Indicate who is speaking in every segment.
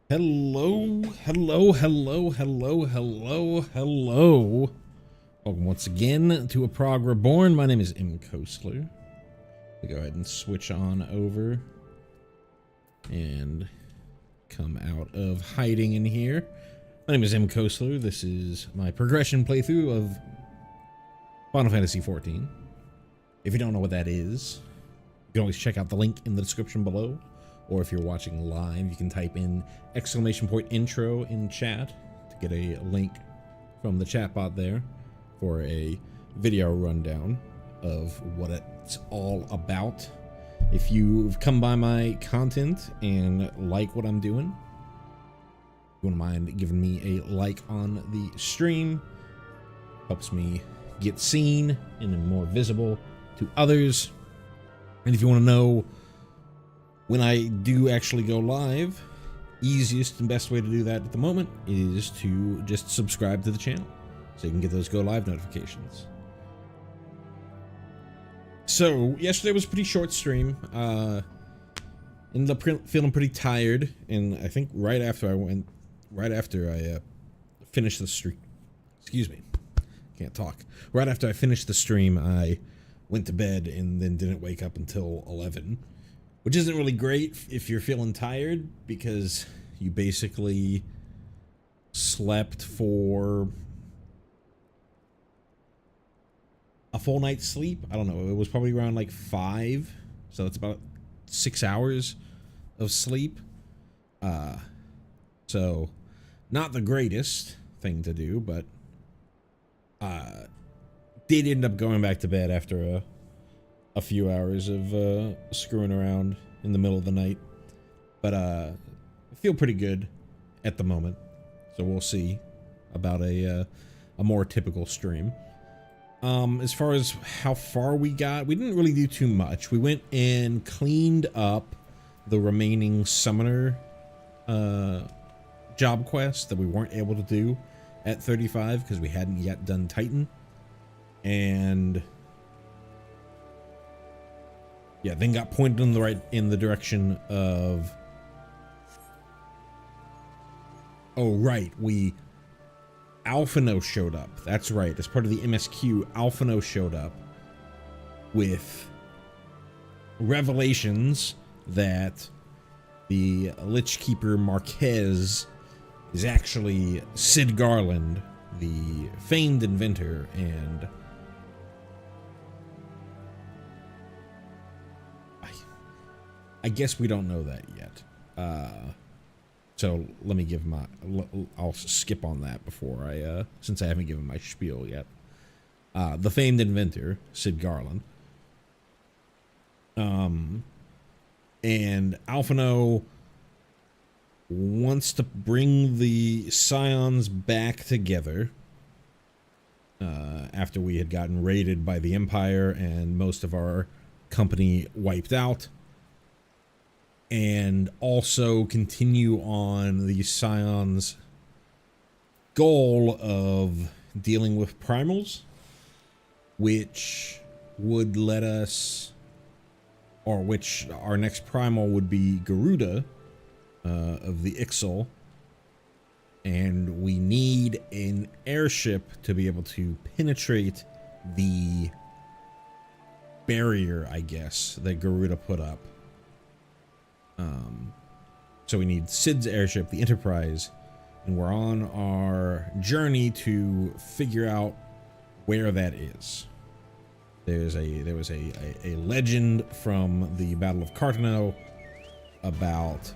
Speaker 1: Hello, hello, hello, hello, hello, hello. Welcome once again to a Prog Reborn. My name is M. Coastler. We'll go ahead and switch on over and come out of hiding in here. My name is M. Coastler. This is my progression playthrough of Final Fantasy XIV. If you don't know what that is, you can always check out the link in the description below. Or if you're watching live, you can type in !intro in chat to get a link from the chatbot there for a video rundown of what it's all about. If you've come by my content and like what I'm doing, if you wouldn't mind giving me a like on the stream, helps me get seen and more visible to others. And if you want to know when I do actually go live, easiest and best way to do that at the moment is to just subscribe to the channel so you can get those go live notifications. So yesterday was a pretty short stream. Ended up feeling pretty tired, and I think right after I finished the stream, excuse me, can't talk. Right after I finished the stream, I went to bed and then didn't wake up until 11. Which isn't really great if you're feeling tired, because you basically slept for a full night's sleep. I don't know, it was probably around like 5, so it's about 6 hours of sleep. So not the greatest thing to do, but did end up going back to bed after a few hours of screwing around in the middle of the night, but I feel pretty good at the moment, so we'll see about a more typical stream. As far as how far we got, we didn't really do too much. We went and cleaned up the remaining summoner job quests that we weren't able to do at 35 because we hadn't yet done Titan, and yeah, then got pointed in the direction of, oh right, Alphino showed up. That's right, as part of the MSQ, Alphino showed up with revelations that the Lich Keeper Marquez is actually Sid Garland, the famed inventor, and I guess we don't know that yet. So let me give I'll skip on that before since I haven't given my spiel yet. The famed inventor, Sid Garland. And Alphino wants to bring the Scions back together after we had gotten raided by the Empire and most of our company wiped out, and also continue on the Scions' goal of dealing with primals, which would let us, or which our next primal would be Garuda of the Ixal, and we need an airship to be able to penetrate the barrier, I guess, that Garuda put up. So we need Sid's airship, the Enterprise, and we're on our journey to figure out where that is. There was a legend from the Battle of Cartano about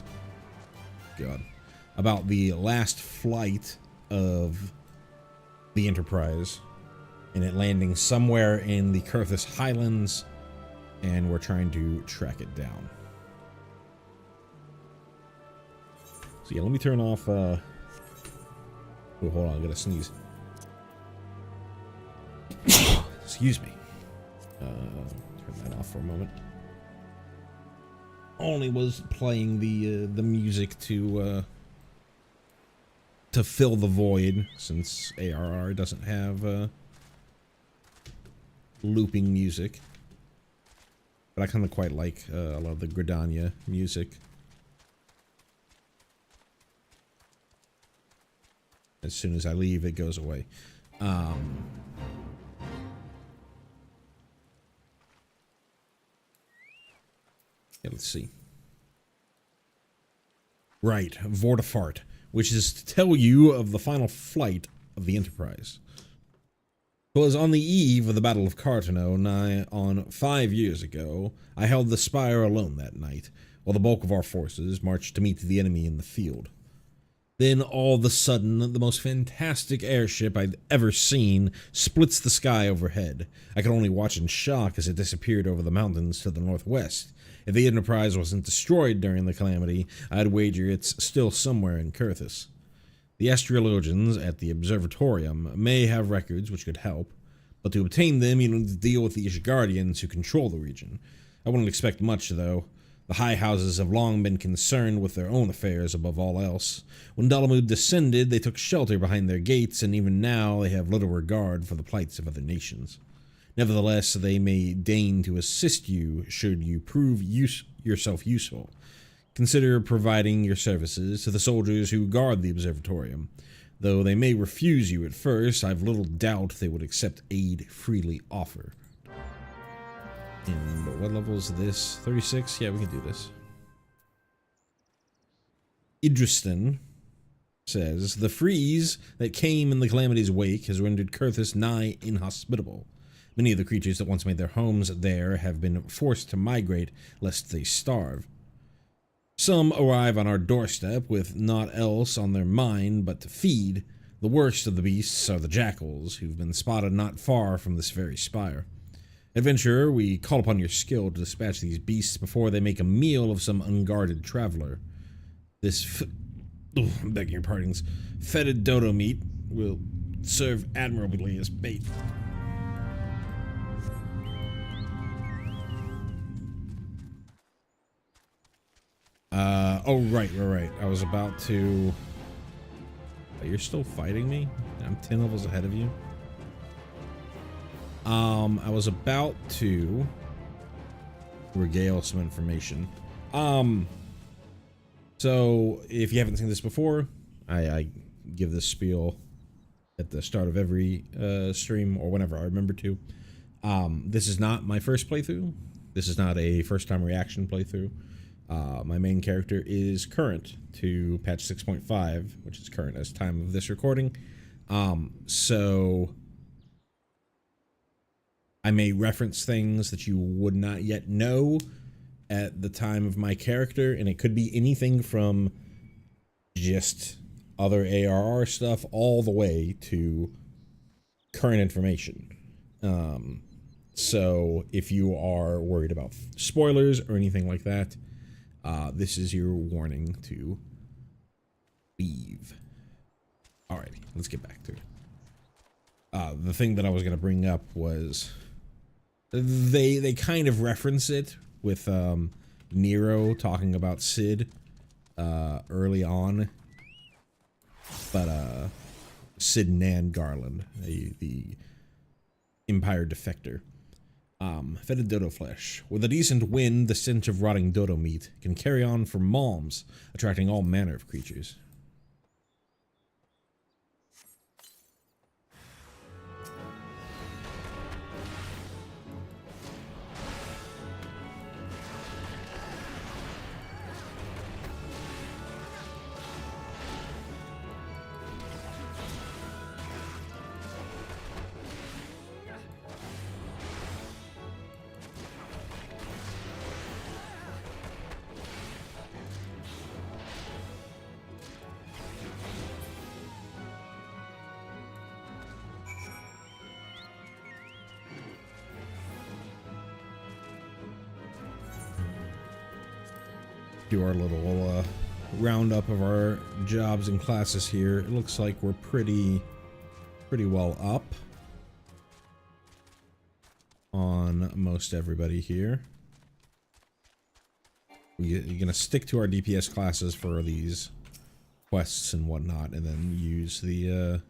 Speaker 1: the last flight of the Enterprise and it landing somewhere in the Coerthas Highlands, and we're trying to track it down. So yeah, let me turn off, oh, hold on, I gotta sneeze. Excuse me. Turn that off for a moment. Only was playing the music to fill the void, since ARR doesn't have looping music. But I kind of quite like a lot of the Gridania music. As soon as I leave, it goes away. Yeah, let's see. Right, Vortifart, which is to tell you of the final flight of the Enterprise. 'Twas on the eve of the Battle of Cartano, nigh on 5 years ago. I held the spire alone that night, while the bulk of our forces marched to meet the enemy in the field. Then, all of a sudden, the most fantastic airship I'd ever seen splits the sky overhead. I could only watch in shock as it disappeared over the mountains to the northwest. If the Enterprise wasn't destroyed during the calamity, I'd wager it's still somewhere in Coerthas. The astrologians at the observatorium may have records which could help, but to obtain them you need to deal with the Ishgardians who control the region. I wouldn't expect much, though. The high houses have long been concerned with their own affairs above all else. When Dalamud descended, they took shelter behind their gates, and even now they have little regard for the plights of other nations. Nevertheless, they may deign to assist you should you prove yourself useful. Consider providing your services to the soldiers who guard the observatorium. Though they may refuse you at first, I've little doubt they would accept aid freely offered. And what level is this? 36? Yeah, we can do this. Idriston says, the freeze that came in the calamity's wake has rendered Coerthas nigh inhospitable. Many of the creatures that once made their homes there have been forced to migrate lest they starve. Some arrive on our doorstep with naught else on their mind but to feed. The worst of the beasts are the jackals, who've been spotted not far from this very spire. Adventurer, we call upon your skill to dispatch these beasts before they make a meal of some unguarded traveler. This I'm begging your pardons, fetid dodo meat will serve admirably as bait. Oh, right. I was about to... You're still fighting me? I'm 10 levels ahead of you. I was about to regale some information. So, if you haven't seen this before, I give this spiel at the start of every stream, or whenever I remember to. This is not my first playthrough. This is not a first-time reaction playthrough. My main character is current to patch 6.5, which is current as time of this recording. So I may reference things that you would not yet know at the time of my character, and it could be anything from just other ARR stuff all the way to current information. So if you are worried about spoilers or anything like that, this is your warning to leave. Alrighty, let's get back to it. The thing that I was going to bring up was they kind of reference it with Nero talking about Sid early on, but Sid Nan Garland, the Empire defector. Fetid dodo flesh. With a decent wind, the stench of rotting dodo meat can carry on for malms, attracting all manner of creatures. Do our little roundup of our jobs and classes here. It looks like we're pretty well up on most everybody here. You're gonna stick to our DPS classes for these quests and whatnot, and then use the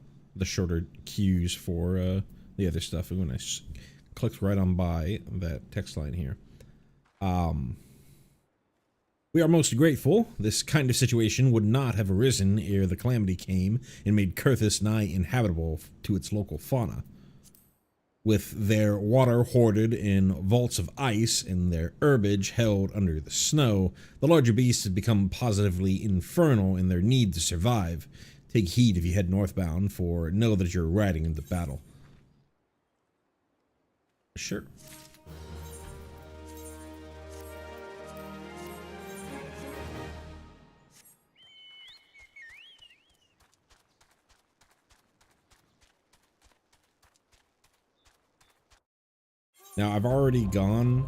Speaker 1: shorter queues for the other stuff. When I clicked right on by that text line here. We are most grateful. This kind of situation would not have arisen ere the calamity came and made Coerthas nigh inhabitable to its local fauna. With their water hoarded in vaults of ice and their herbage held under the snow, the larger beasts have become positively infernal in their need to survive. Take heed if you head northbound, for know that you're riding into battle. Sure. Now, I've already gone.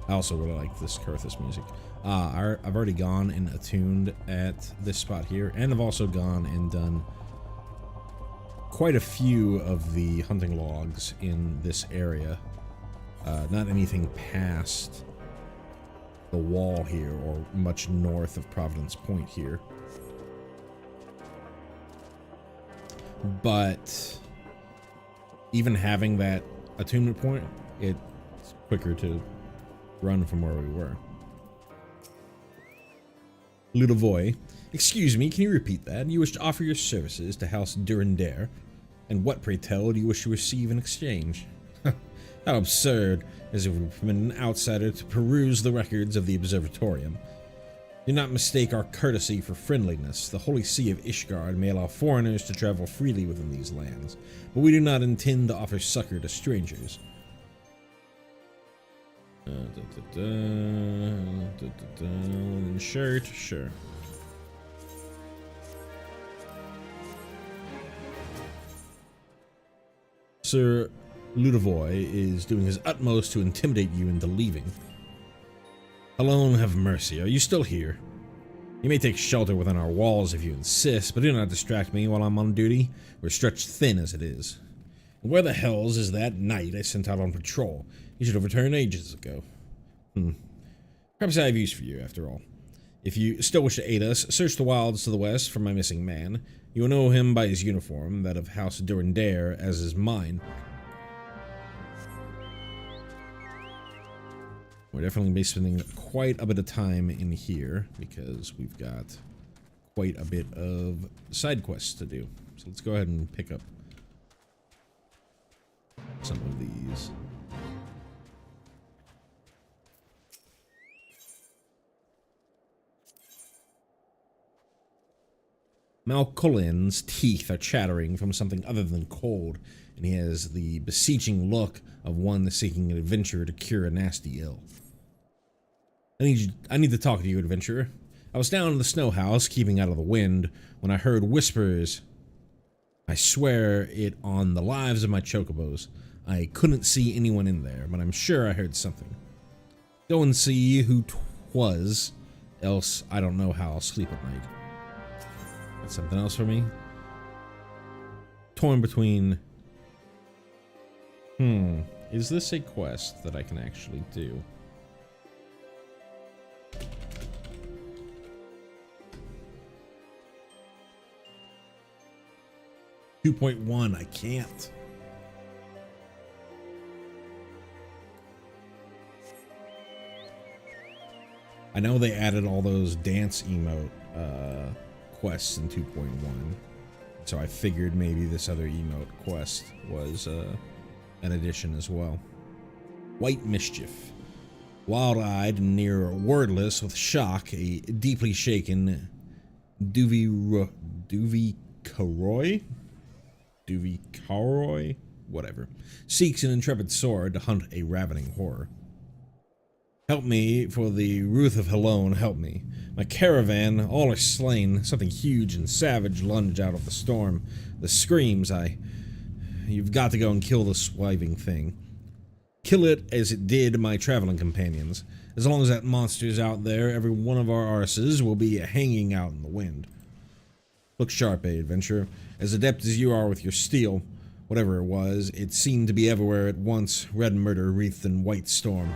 Speaker 1: I also really like this Coerthas music. I've already gone and attuned at this spot here, and I've also gone and done quite a few of the hunting logs in this area. Not anything past the wall here, or much north of Providence Point here. But even having that attunement point, it's quicker to run from where we were. Ludovoy, excuse me, can you repeat that? You wish to offer your services to House Durandare, and what, pray tell, do you wish to receive in exchange? How absurd, as if we permit an outsider to peruse the records of the Observatorium. Do not mistake our courtesy for friendliness. The Holy See of Ishgard may allow foreigners to travel freely within these lands, but we do not intend to offer succor to strangers. Shirt, sure. Sir Ludovoy is doing his utmost to intimidate you into leaving. Alone have mercy, are you still here? You may take shelter within our walls if you insist, but do not distract me while I'm on duty. We're stretched thin as it is. And where the hells is that knight I sent out on patrol? He should have returned ages ago. Perhaps I have use for you, after all. If you still wish to aid us, search the wilds to the west for my missing man. You will know him by his uniform, that of House Durandare, as is mine. We're definitely be spending quite a bit of time in here, because we've got quite a bit of side quests to do. So let's go ahead and pick up some of these. Malcolin's teeth are chattering from something other than cold, and he has the beseeching look of one seeking an adventure to cure a nasty ill. I need to talk to you, adventurer. I was down in the snow house, keeping out of the wind, when I heard whispers. I swear it on the lives of my chocobos. I couldn't see anyone in there, but I'm sure I heard something. Go and see who 'twas, else I don't know how I'll sleep at night. That's something else for me. Torn between... Is this a quest that I can actually do? .1, I can't. I know they added all those dance emote quests in 2.1, so I figured maybe this other emote quest was an addition as well. White Mischief. Wild-eyed and near wordless with shock, a deeply shaken Duvicaroy, whatever, seeks an intrepid sword to hunt a ravening horror. Help me, for the Ruth of Helone, help me. My caravan, all are slain. Something huge and savage lunged out of the storm. The screams, You've got to go and kill the swiving thing. Kill it as it did my traveling companions. As long as that monster's out there, every one of our arses will be hanging out in the wind. Look sharp, adventurer. As adept as you are with your steel, whatever it was, it seemed to be everywhere at once, red murder wreathed in white storm.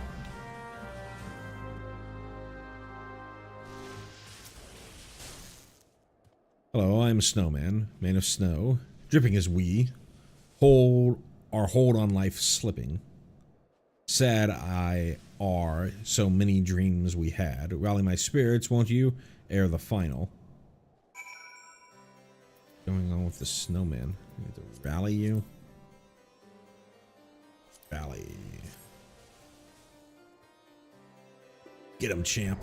Speaker 1: Hello, I am a snowman, man of snow, dripping as we, hold on life slipping. Sad I are, so many dreams we had. Rally my spirits, won't you? Ere the final. What's going on with the snowman? I need to rally you. Rally. Get him, champ.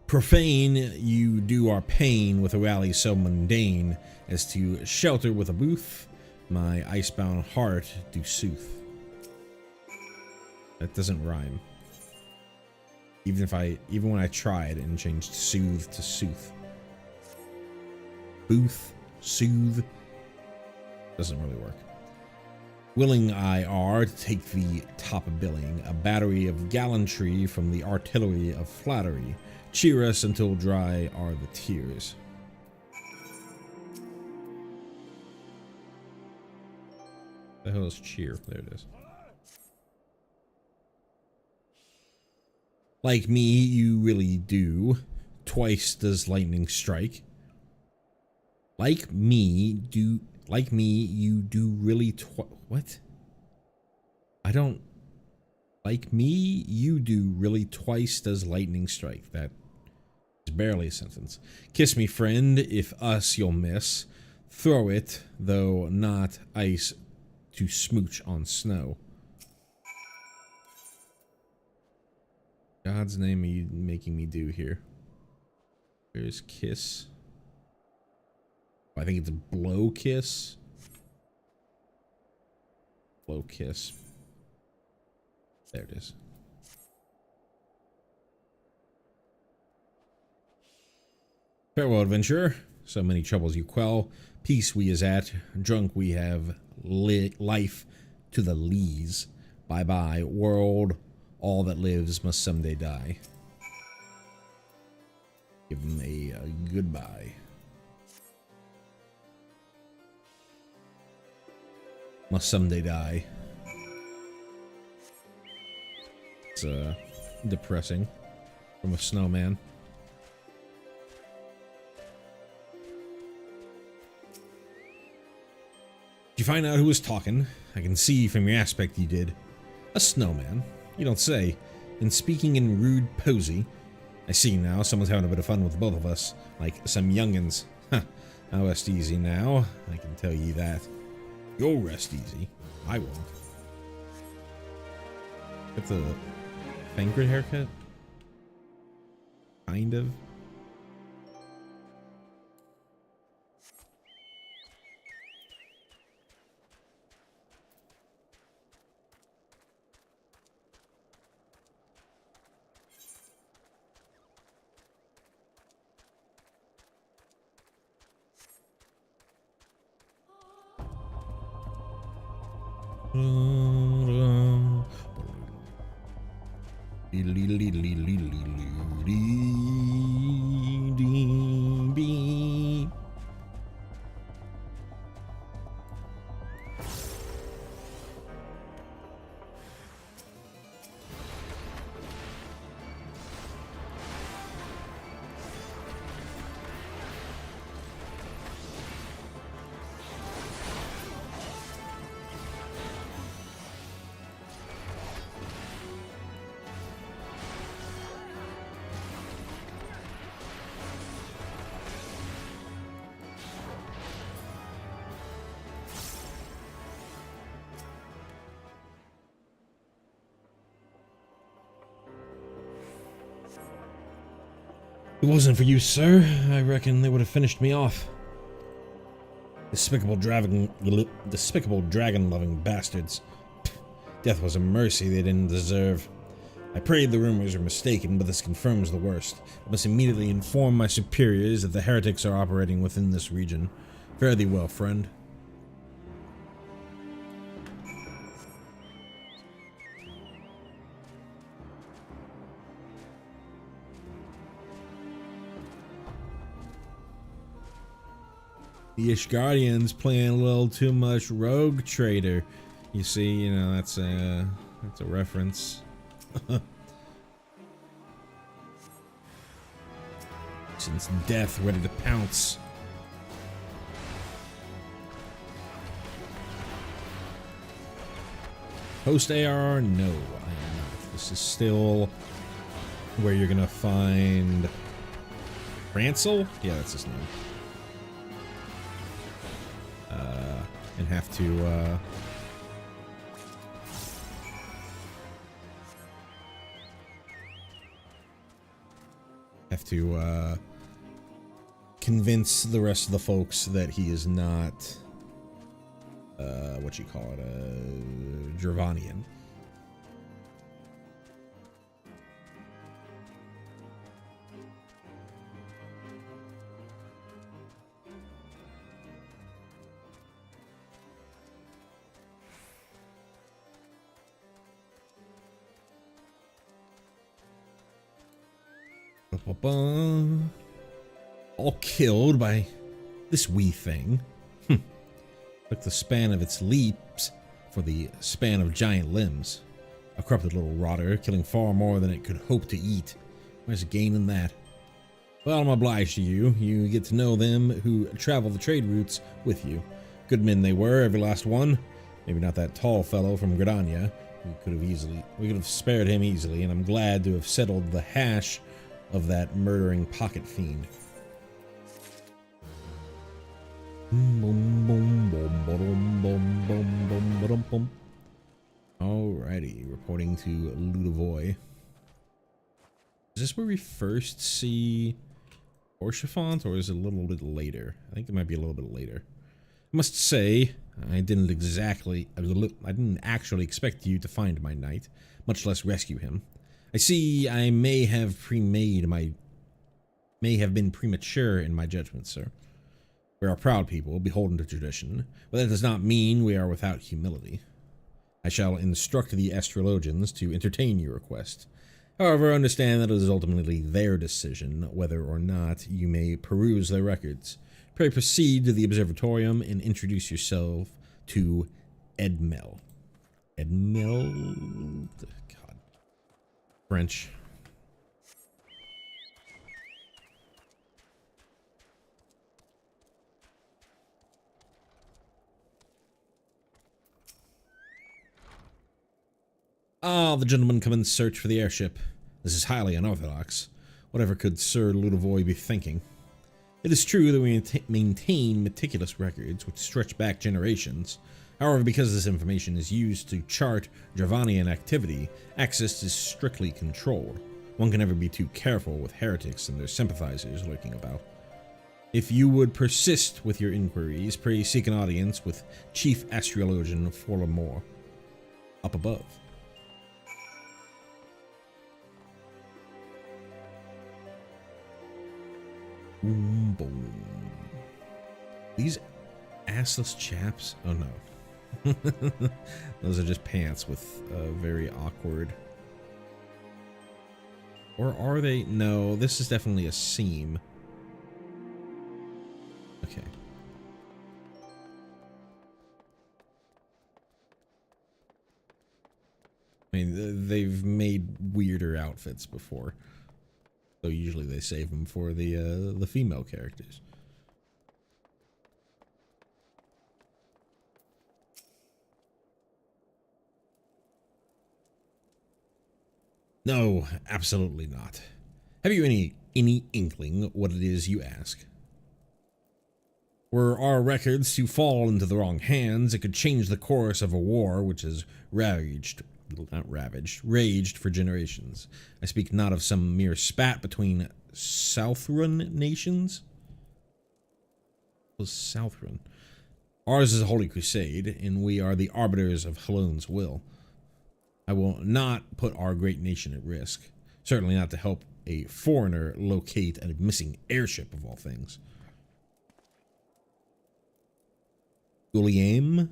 Speaker 1: Profane, you do our pain with a rally so mundane as to shelter with a booth. My icebound heart do soothe. That doesn't rhyme. Even when I tried and changed soothe to sooth. Booth, soothe. Doesn't really work. Willing I are to take the top billing, a battery of gallantry from the artillery of flattery. Cheer us until dry are the tears. The hell is cheer? There it is. Like me, you really do. Twice does lightning strike. Like me, you do really what? I don't. Like me, you do really twice does lightning strike. That is barely a sentence. Kiss me, friend, if us you'll miss. Throw it, though not ice, to smooch on snow. God's name are you making me do here? There's kiss. I think it's a blow kiss. Blow kiss. There it is. Farewell, adventurer. So many troubles you quell. Peace we is at. Drunk we have life to the lees. Bye bye, world. All that lives must someday die. Give him a goodbye. Must someday die. It's depressing from a snowman. Did you find out who was talking? I can see from your aspect you did. A snowman? You don't say. And speaking in rude posy. I see now, someone's having a bit of fun with both of us. Like some youngins. Huh. I'll rest easy now, I can tell ye that. You'll rest easy. I won't. That's a banquet haircut? Kind of. If it wasn't for you, sir, I reckon they would have finished me off. Despicable dragon-loving bastards. Death was a mercy they didn't deserve. I prayed the rumors were mistaken, but this confirms the worst. I must immediately inform my superiors that the heretics are operating within this region. Fare thee well, friend. The Ishgardians playing a little too much rogue trader. You see, you know, that's a reference. Since death ready to pounce. Post ARR? No, I am not. This is still where you're gonna find Rancel? Yeah, that's his name. And have to convince the rest of the folks that he is not what you call it, a Gervanian. All killed by this wee thing. Took the span of its leaps for the span of giant limbs. A corrupted little rotter, killing far more than it could hope to eat. Where's the gain in that? Well, I'm obliged to you. You get to know them who travel the trade routes with you. Good men they were, every last one. Maybe not that tall fellow from Gridania. We could have spared him easily, and I'm glad to have settled the hash of that murdering pocket fiend. Alrighty, reporting to Ludovoi. Is this where we first see Orchifont, or is it a little bit later? I think it might be a little bit later. I must say, I didn't actually expect you to find my knight, much less rescue him. I see I may have been premature in my judgment, sir. We are proud people, beholden to tradition, but that does not mean we are without humility. I shall instruct the astrologians to entertain your request. However, understand that it is ultimately their decision whether or not you may peruse their records. Pray proceed to the observatorium and introduce yourself to Edmel. Edmel? God. French. Ah, the gentlemen come in search for the airship. This is highly unorthodox. Whatever could Sir Ludovoi be thinking? It is true that we maintain meticulous records which stretch back generations. However, because this information is used to chart Gervanian activity, access is strictly controlled. One can never be too careful with heretics and their sympathizers lurking about. If you would persist with your inquiries, pray seek an audience with Chief Astrologian Forlamore. Up above. Boom, boom. These assless chaps? Oh no. Those are just pants with very awkward. Or are they? No, this is definitely a seam. Okay. I mean, they've made weirder outfits before. So usually they save them for the female characters. No, absolutely not. Have you any inkling what it is you ask? Were our records to fall into the wrong hands, it could change the course of a war which has raged for generations. I speak not of some mere spat between Southron nations. What was Southron? Ours is a holy crusade, and we are the arbiters of Halone's will. I will not put our great nation at risk. Certainly not to help a foreigner locate a missing airship of all things. Guillaume?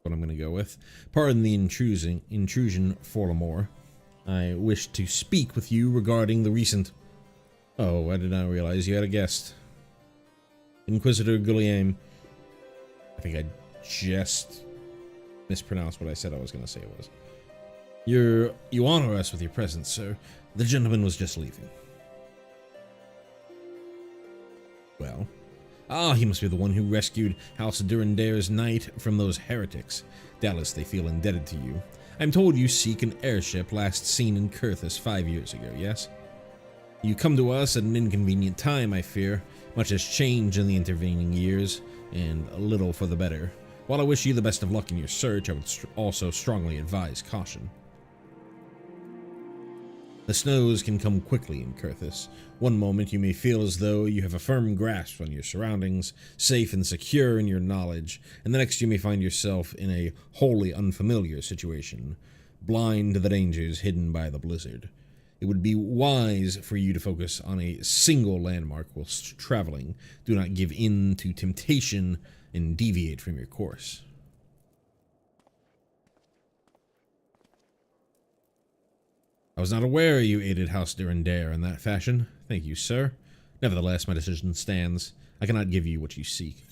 Speaker 1: What I'm going to go with. Pardon the intrusion, Forlamore. I wish to speak with you regarding the recent... Oh, I did not realize you had a guest. Inquisitor Guillaume. I think I just mispronounced what I said I was going to say it was. You honor us with your presence, sir. The gentleman was just leaving. Well... Ah, he must be the one who rescued House Durandair's knight from those heretics. Doubtless they feel indebted to you. I'm told you seek an airship last seen in Coerthas 5 years ago, yes? You come to us at an inconvenient time, I fear. Much has changed in the intervening years, and a little for the better. While I wish you the best of luck in your search, I would also strongly advise caution. The snows can come quickly in Coerthas. One moment you may feel as though you have a firm grasp on your surroundings, safe and secure in your knowledge, and the next you may find yourself in a wholly unfamiliar situation, blind to the dangers hidden by the blizzard. It would be wise for you to focus on a single landmark whilst traveling. Do not give in to temptation and deviate from your course. I was not aware you aided House Durandare in that fashion. Thank you, sir. Nevertheless, my decision stands. I cannot give you what you seek.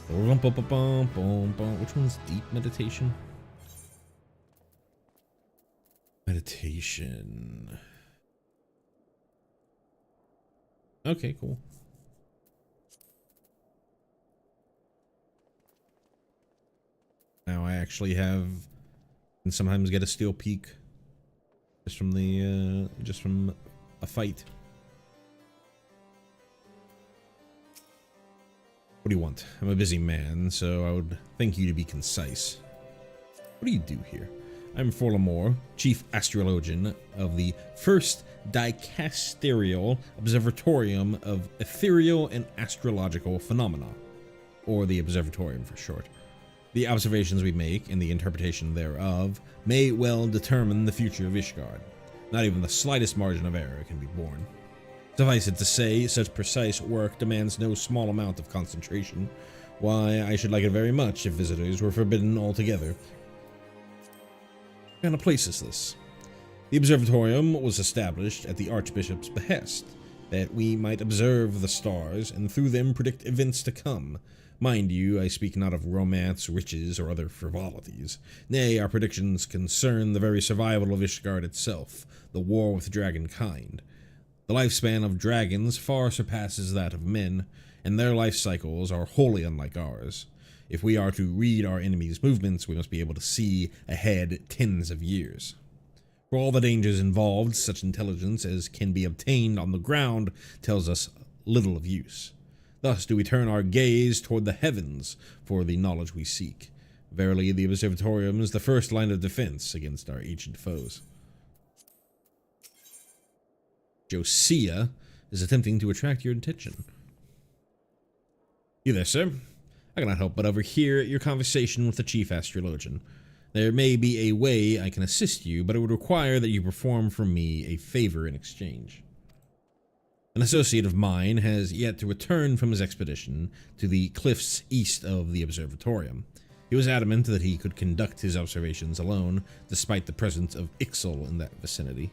Speaker 1: Which one's deep meditation? Meditation. Okay, cool. Now I actually can sometimes get a steel peak just from a fight. What do you want? I'm a busy man, so I would think you to be concise. What do you do here? I'm Forlamore, Chief Astrologian of the First Dicasterial Observatorium of Ethereal and Astrological Phenomena, or the Observatorium for short. The observations we make and the interpretation thereof may well determine the future of Ishgard. Not even the slightest margin of error can be borne. Suffice it to say, such precise work demands no small amount of concentration. Why, I should like it very much if visitors were forbidden altogether. What kind of place is this? The Observatorium was established at the Archbishop's behest, that we might observe the stars and through them predict events to come. Mind you, I speak not of romance, riches, or other frivolities. Nay, our predictions concern the very survival of Ishgard itself, the war with dragonkind. The lifespan of dragons far surpasses that of men, and their life cycles are wholly unlike ours. If we are to read our enemies' movements, we must be able to see ahead tens of years. For all the dangers involved, such intelligence as can be obtained on the ground tells us little of use. Thus do we turn our gaze toward the heavens for the knowledge we seek. Verily, the Observatorium is the first line of defense against our ancient foes. Josiah is attempting to attract your attention. You there, sir? I cannot help but overhear your conversation with the Chief Astrologian. There may be a way I can assist you, but it would require that you perform for me a favor in exchange. An associate of mine has yet to return from his expedition to the cliffs east of the Observatorium. He was adamant that he could conduct his observations alone, despite the presence of Ixal in that vicinity.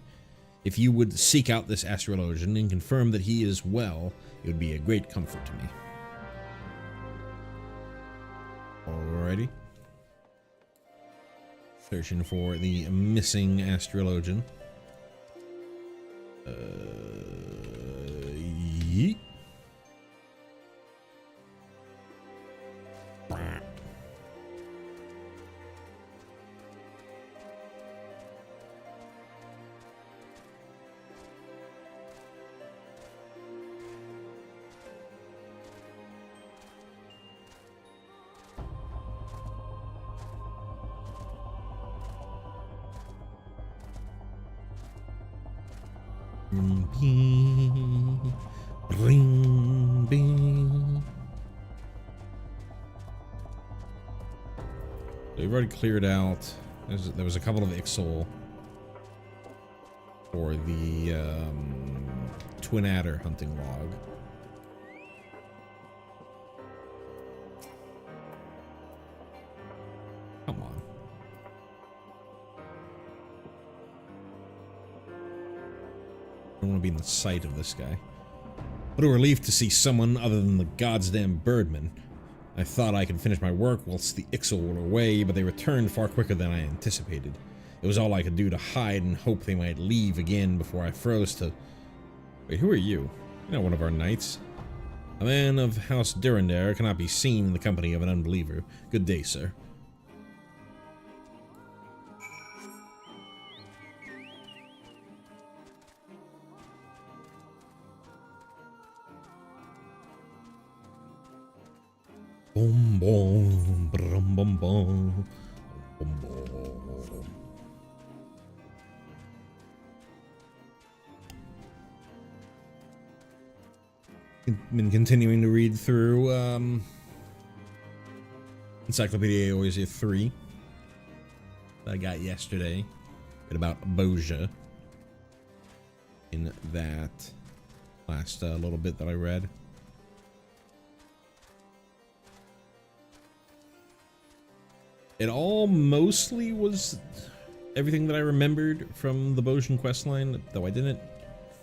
Speaker 1: If you would seek out this astrologian and confirm that he is well, it would be a great comfort to me. Alrighty. Searching for the missing astrologian. Yeet. Bring, bing. So we've already cleared out. There was a couple of Ixal for the Twin Adder hunting log. Come on. I don't want to be in the sight of this guy. What a relief to see someone other than the goddamn birdman. I thought I could finish my work whilst the Ixal were away, but they returned far quicker than I anticipated. It was all I could do to hide and hope they might leave again before I froze to... Wait, who are you? You're not one of our knights. A man of House Durandare cannot be seen in the company of an unbeliever. Good day, sir. Boom, boom, brum, bum, bum, boom, boom. Been continuing to read through Encyclopedia Eorzea 3 that I got yesterday. Bit about Bozja in that last little bit that I read. It all mostly was everything that I remembered from the Bozjan questline, though I didn't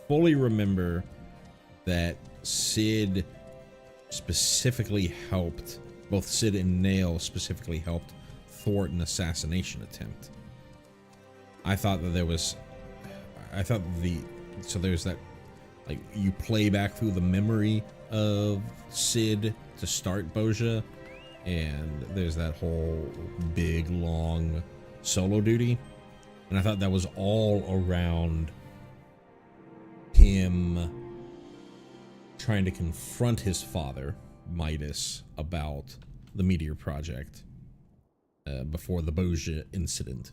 Speaker 1: fully remember that Cid specifically helped, both Cid and Nail specifically helped thwart an assassination attempt. I thought that so there's that, like, you play back through the memory of Cid to start Bozja, and there's that whole big long solo duty, and I thought that was all around him trying to confront his father, Midas, about the Meteor Project before the Bozja incident.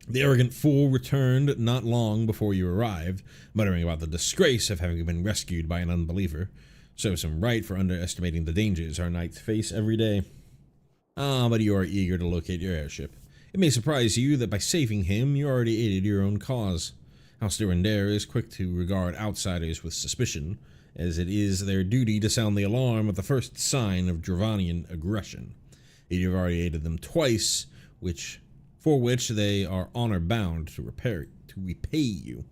Speaker 1: The arrogant fool returned not long before you arrived, muttering about the disgrace of having been rescued by an unbeliever. Serves him right for underestimating the dangers our knights face every day. Ah, but you are eager to locate your airship. It may surprise you that by saving him, you already aided your own cause. House Durandare is quick to regard outsiders with suspicion, as it is their duty to sound the alarm at the first sign of Dravanian aggression. You have already aided them twice, for which they are honor-bound to repay you.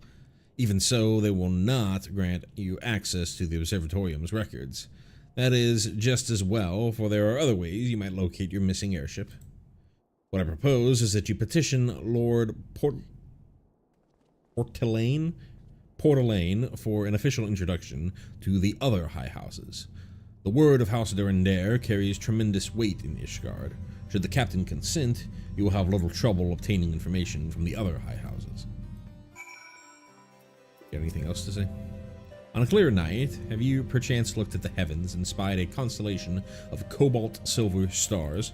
Speaker 1: Even so, they will not grant you access to the Observatorium's records. That is just as well, for there are other ways you might locate your missing airship. What I propose is that you petition Lord Portelaine for an official introduction to the other high houses. The word of House Durandare carries tremendous weight in Ishgard. Should the captain consent, you will have little trouble obtaining information from the other high houses. Got anything else to say? On a clear night, have you perchance looked at the heavens and spied a constellation of cobalt silver stars?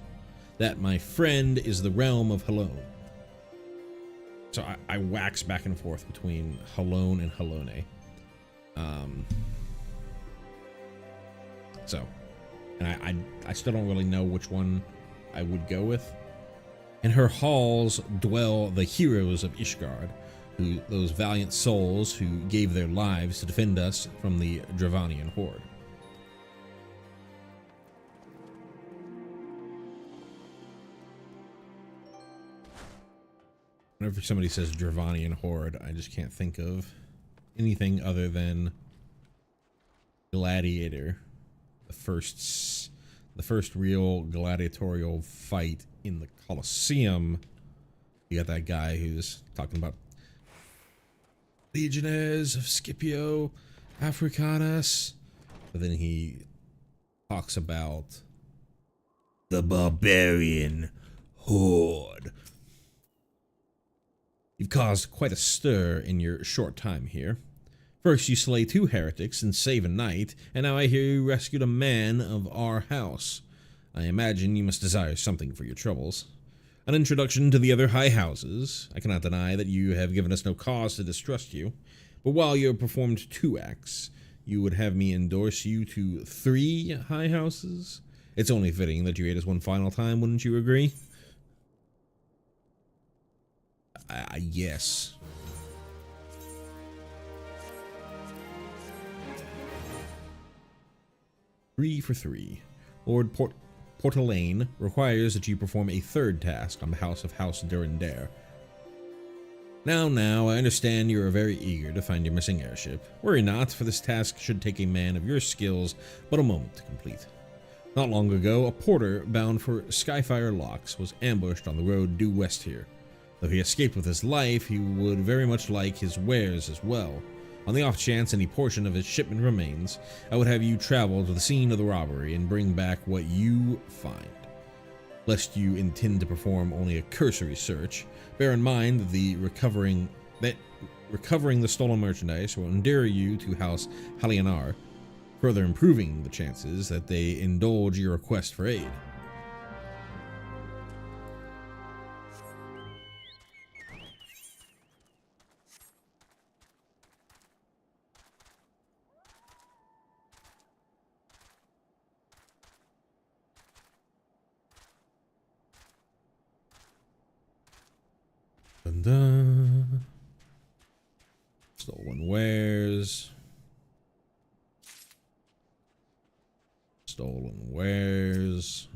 Speaker 1: That, my friend, is the realm of Halone. So I wax back and forth between Halone and Halone. And I still don't really know which one I would go with. In her halls dwell the heroes of Ishgard, those valiant souls who gave their lives to defend us from the Dravanian horde. Whenever somebody says Dravanian horde, I just can't think of anything other than Gladiator, the first real gladiatorial fight in the Colosseum. You got that guy who's talking about Legionaries of Scipio Africanus, but then he talks about the barbarian horde. You've caused quite a stir in your short time here. First you slay 2 heretics and save a knight, and now I hear you rescued a man of our house. I imagine you must desire something for your troubles. An introduction to the other high houses. I cannot deny that you have given us no cause to distrust you, but while you have performed 2 acts, you would have me endorse you to 3 high houses? It's only fitting that you aid us one final time, wouldn't you agree? Yes. Three for 3. Lord Portelaine requires that you perform a 3rd task on behalf of House Durandare. Now, I understand you are very eager to find your missing airship. Worry not, for this task should take a man of your skills but a moment to complete. Not long ago, a porter bound for Skyfire Locks was ambushed on the road due west here. Though he escaped with his life, he would very much like his wares as well. On the off chance any portion of his shipment remains, I would have you travel to the scene of the robbery and bring back what you find. Lest you intend to perform only a cursory search, bear in mind that recovering the stolen merchandise will endear you to House Halionar, further improving the chances that they indulge your request for aid. Dun dun. Stolen wares. Stolen wares.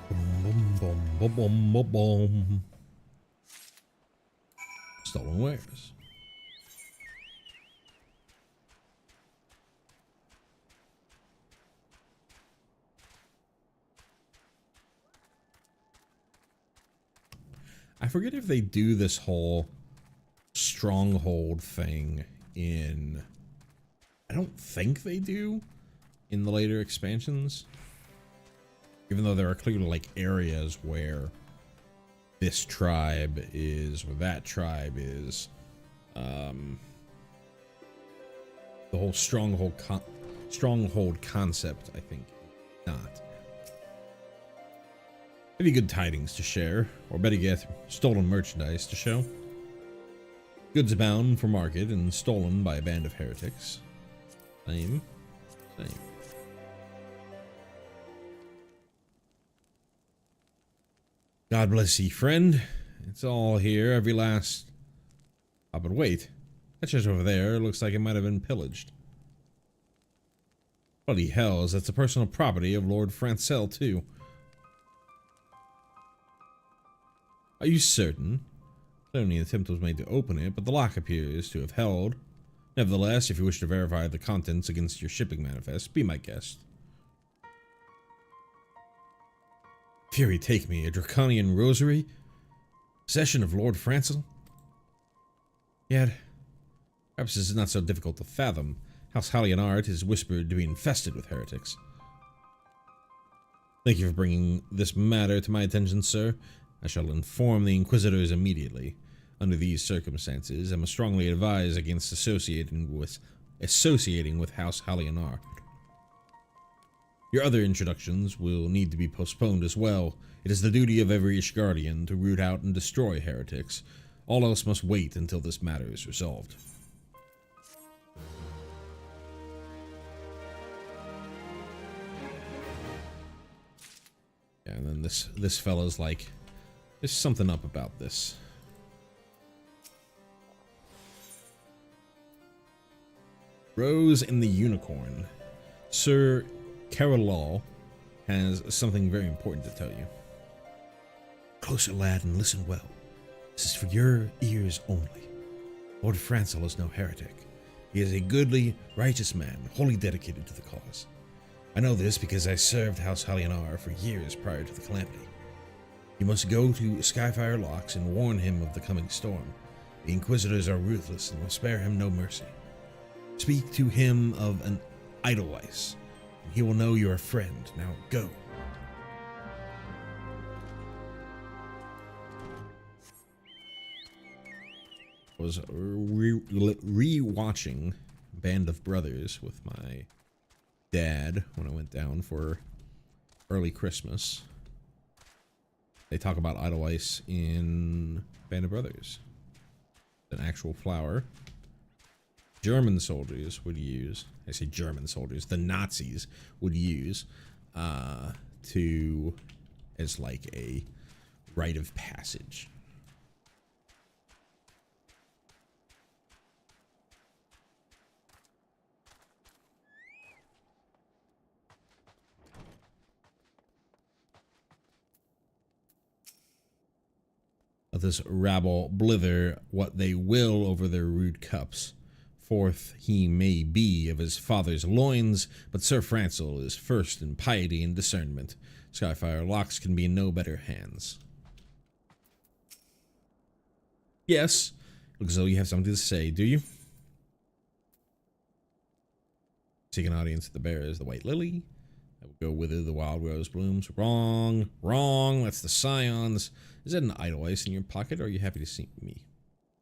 Speaker 1: Boom, boom, boom, boom, boom. Stolen wares. I forget if they do this whole stronghold thing in... I don't think they do in the later expansions. Even though there are clearly like areas where this tribe is, or that tribe is, the whole stronghold concept, I think, not. Maybe good tidings to share, or better yet, stolen merchandise to show. Goods bound for market and stolen by a band of heretics. Same. God bless ye, friend. It's all here, every last... Oh, but wait. That chest over there looks like it might have been pillaged. Bloody hells, that's the personal property of Lord Francel, too. Are you certain? Only an attempt was made to open it, but the lock appears to have held. Nevertheless, if you wish to verify the contents against your shipping manifest, be my guest. Fury take me, a draconian rosary? Possession of Lord Francel? Yet, perhaps this is not so difficult to fathom. House Halionar is whispered to be infested with heretics. Thank you for bringing this matter to my attention, sir. I shall inform the Inquisitors immediately. Under these circumstances, I must strongly advise against associating with House Halionar. Your other introductions will need to be postponed as well. It is the duty of every Ishgardian to root out and destroy heretics. All else must wait until this matter is resolved. Yeah, and then this fella's like, there's something up about this. Rose and the Unicorn. Sir Carolaw has something very important to tell you. Closer, lad, and listen well. This is for your ears only. Lord Francel is no heretic. He is a goodly, righteous man, wholly dedicated to the cause. I know this because I served House Halionar for years prior to the calamity. You must go to Skyfire Locks and warn him of the coming storm. The Inquisitors are ruthless and will spare him no mercy. Speak to him of an Edelweiss, and he will know you're a friend. Now go. I was re-watching Band of Brothers with my dad when I went down for early Christmas. They talk about Edelweiss in Band of Brothers. An actual flower. German soldiers would use, I say German soldiers, the Nazis would use to, as like a rite of passage. Let this rabble blither what they will over their rude cups. Forth he may be of his father's loins, but Sir Francel is first in piety and discernment. Skyfire locks can be in no better hands. Yes, looks as though you have something to say, do you? Seek an audience at the bear is the white lily. I will go whither the wild rose blooms. Wrong, wrong, that's the scions. Is that an idolice in your pocket, or are you happy to see me?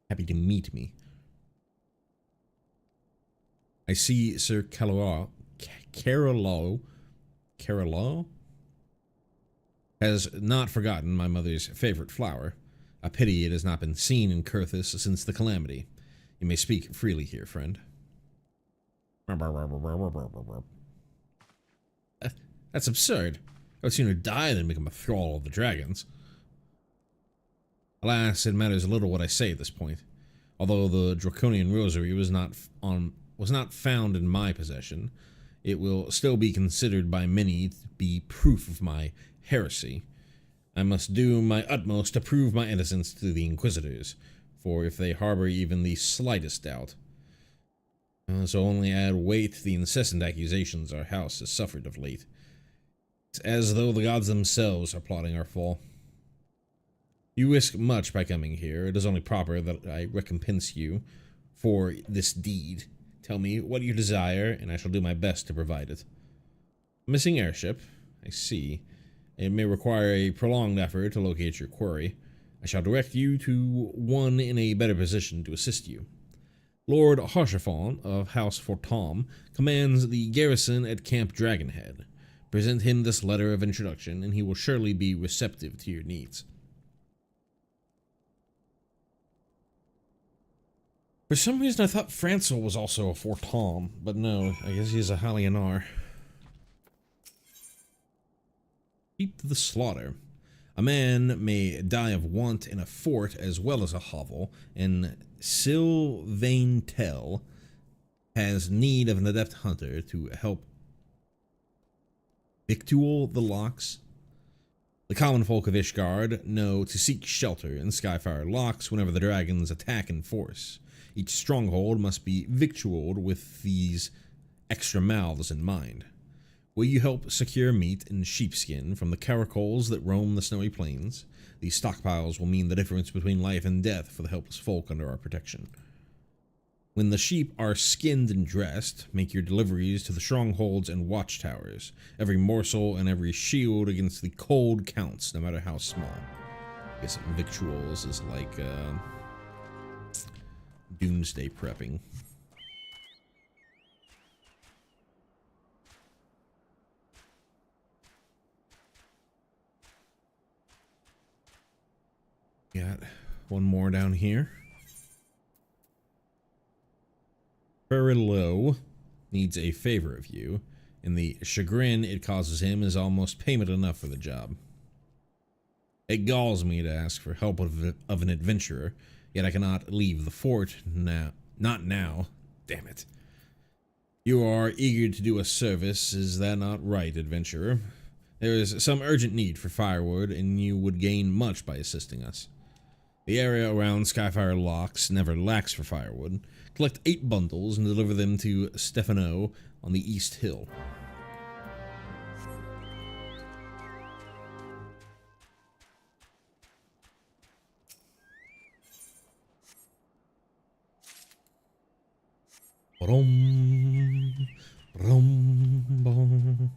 Speaker 1: Happy to meet me? I see Sir Carolo has not forgotten my mother's favorite flower. A pity it has not been seen in Coerthas since the calamity. You may speak freely here, friend. That's absurd. I would sooner die than become a thrall of the dragons. Alas, it matters little what I say at this point. Although the draconian rosary was not found in my possession, it will still be considered by many to be proof of my heresy. I must do my utmost to prove my innocence to the Inquisitors, for if they harbor even the slightest doubt, so only add weight to the incessant accusations our house has suffered of late. It's as though the gods themselves are plotting our fall. You risk much by coming here. It is only proper that I recompense you for this deed. Tell me what you desire, and I shall do my best to provide it. Missing airship. I see. It may require a prolonged effort to locate your quarry. I shall direct you to one in a better position to assist you. Lord Harshafon of House Fortom commands the garrison at Camp Dragonhead. Present him this letter of introduction, and he will surely be receptive to your needs. For some reason, I thought Francel was also a Fortom, but no, I guess he's a Halionar. Sheep to the slaughter. A man may die of want in a fort as well as a hovel, and Sylvain Tell has need of an adept hunter to help victual the locks. The common folk of Ishgard know to seek shelter in Skyfire locks whenever the dragons attack in force. Each stronghold must be victualed with these extra mouths in mind. Will you help secure meat and sheepskin from the caracoles that roam the snowy plains? These stockpiles will mean the difference between life and death for the helpless folk under our protection. When the sheep are skinned and dressed, make your deliveries to the strongholds and watchtowers. Every morsel and every shield against the cold counts, no matter how small. I guess victuals is like doomsday prepping. Got one more down here. Perillo needs a favor of you, and the chagrin it causes him is almost payment enough for the job. It galls me to ask for help of an adventurer, yet I cannot leave the fort now. Not now. Damn it. You are eager to do a service, is that not right, adventurer? There is some urgent need for firewood, and you would gain much by assisting us. The area around Skyfire Locks never lacks for firewood. Collect 8 bundles and deliver them to Stefano on the East Hill. Brum, brum, brum.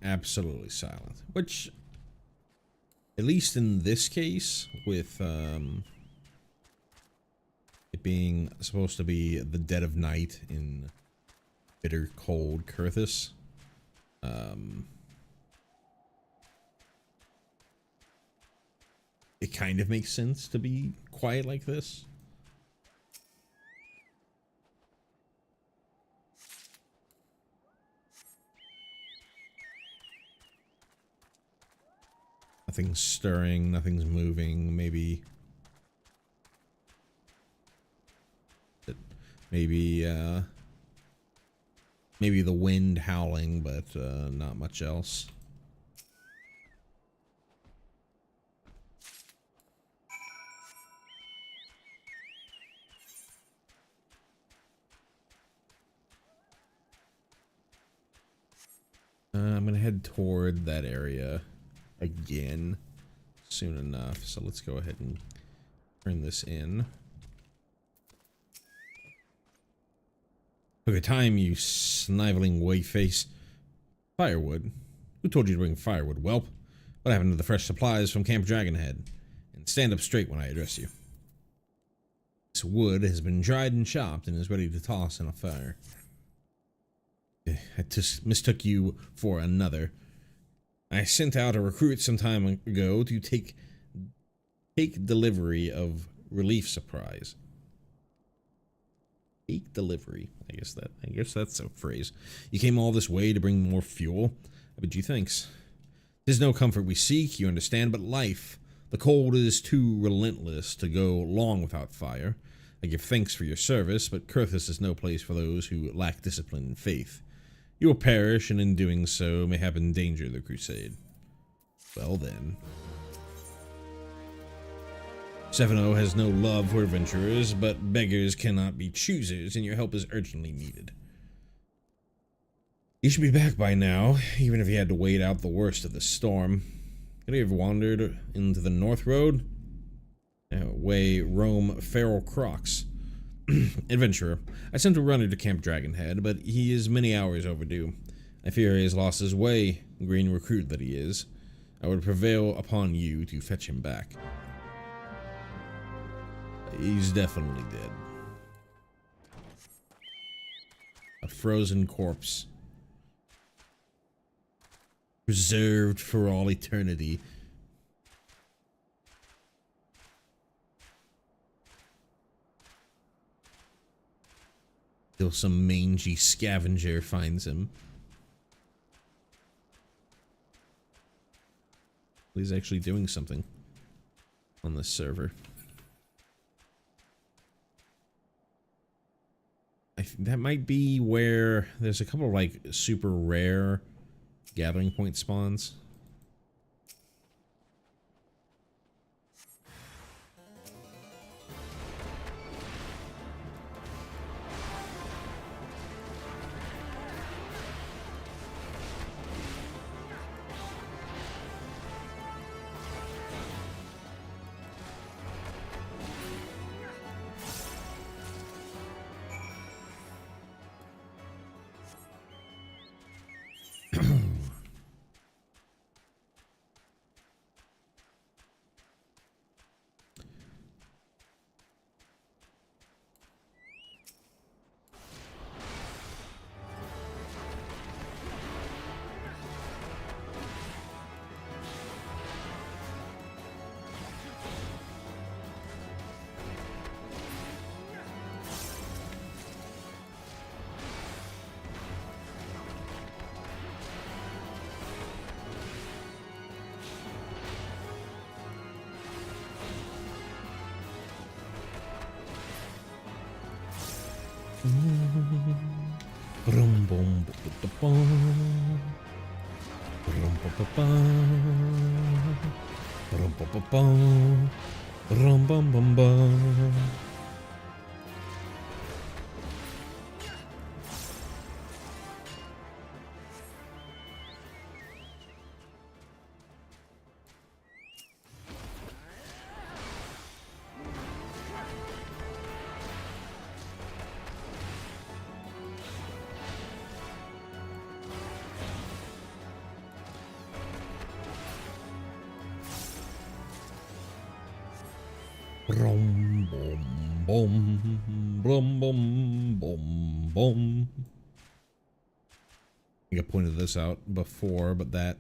Speaker 1: absolutely silent. Which, at least in this case, with it being supposed to be the dead of night in bitter cold Coerthas, it kind of makes sense to be quiet like this. Nothing's stirring, nothing's moving, maybe maybe the wind howling, but not much else. I'm gonna head toward that area again soon enough, so let's go ahead and turn this in. Took a time, you sniveling wayface. Firewood? Who told you to bring firewood, whelp? What happened to the fresh supplies from Camp Dragonhead? And stand up straight when I address you. This wood has been dried and chopped and is ready to toss in a fire. I just mistook you for another. I sent out a recruit some time ago to take delivery of relief supplies. Take delivery. I guess that's a phrase. You came all this way to bring more fuel. I bid you thanks. 'Tis no comfort we seek, you understand, but life. The cold is too relentless to go long without fire. I give thanks for your service, but Coerthas is no place for those who lack discipline and faith. You will perish, and in doing so, may have endangered the crusade. Well then. 7-0 has no love for adventurers, but beggars cannot be choosers, and your help is urgently needed. You should be back by now, even if you had to wait out the worst of the storm. Have you ever wandered into the North Road? Way roam feral crocs. Adventurer, I sent a runner to Camp Dragonhead, but he is many hours overdue. I fear he has lost his way, green recruit that he is. I would prevail upon you to fetch him back. He's definitely dead. A frozen corpse. Preserved for all eternity. Till some mangy scavenger finds him. He's actually doing something on this server. That might be where there's a couple of like super rare gathering point spawns. Brum bum bum brum bum bum bum bum. Brum, boom, boom, boom, boom, boom, boom. I think I pointed this out before, but that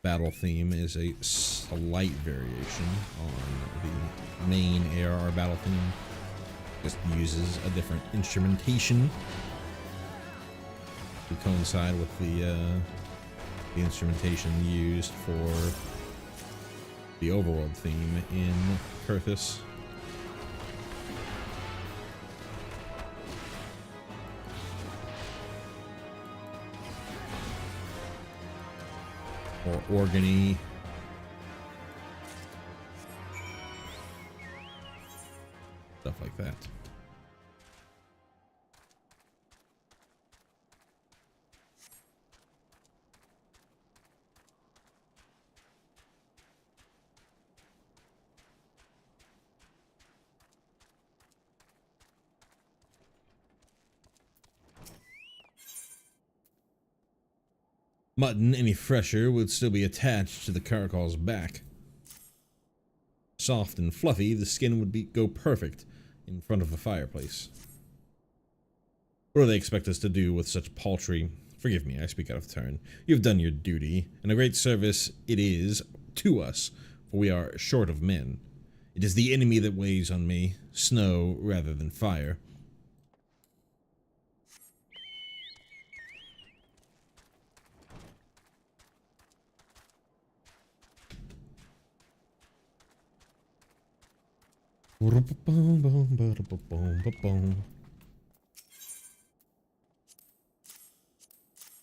Speaker 1: battle theme is a slight variation on the main ARR battle theme. Just uses a different instrumentation to coincide with the instrumentation used for the overworld theme in Coerthas. Or organy. Stuff like that. Mutton, any fresher, would still be attached to the caracol's back. Soft and fluffy, the skin would go perfect in front of the fireplace. What do they expect us to do with such paltry... Forgive me, I speak out of turn. You have done your duty, and a great service it is to us, for we are short of men. It is the enemy that weighs on me, snow rather than fire.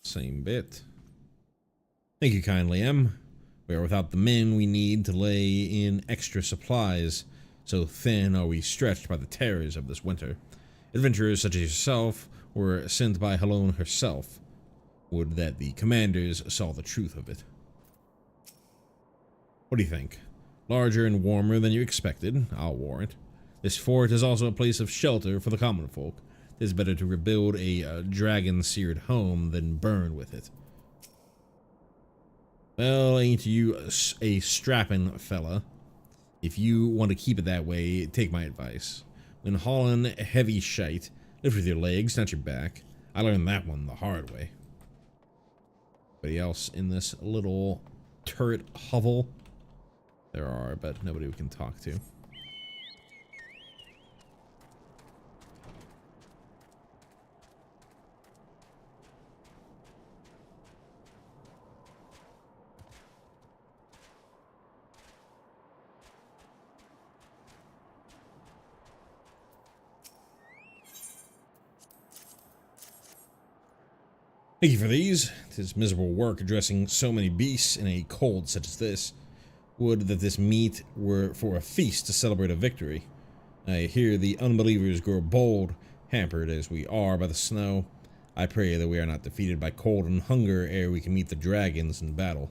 Speaker 1: Same bit. Thank you kindly, Em. We are without the men we need to lay in extra supplies, so thin are we stretched by the terrors of this winter. Adventurers such as yourself were sent by Halone herself. Would that the commanders saw the truth of it. What do you think? Larger and warmer than you expected, I'll warrant. This fort is also a place of shelter for the common folk. It is better to rebuild a dragon-seared home than burn with it. Well, ain't you a strappin' fella? If you want to keep it that way, take my advice. When hauling heavy shite, lift with your legs, not your back. I learned that one the hard way. Anybody else in this little turret hovel? There are, but nobody we can talk to. Thank you for these. 'Tis miserable work addressing so many beasts in a cold such as this. Would that this meat were for a feast to celebrate a victory. I hear the unbelievers grow bold, hampered as we are by the snow. I pray that we are not defeated by cold and hunger ere we can meet the dragons in battle.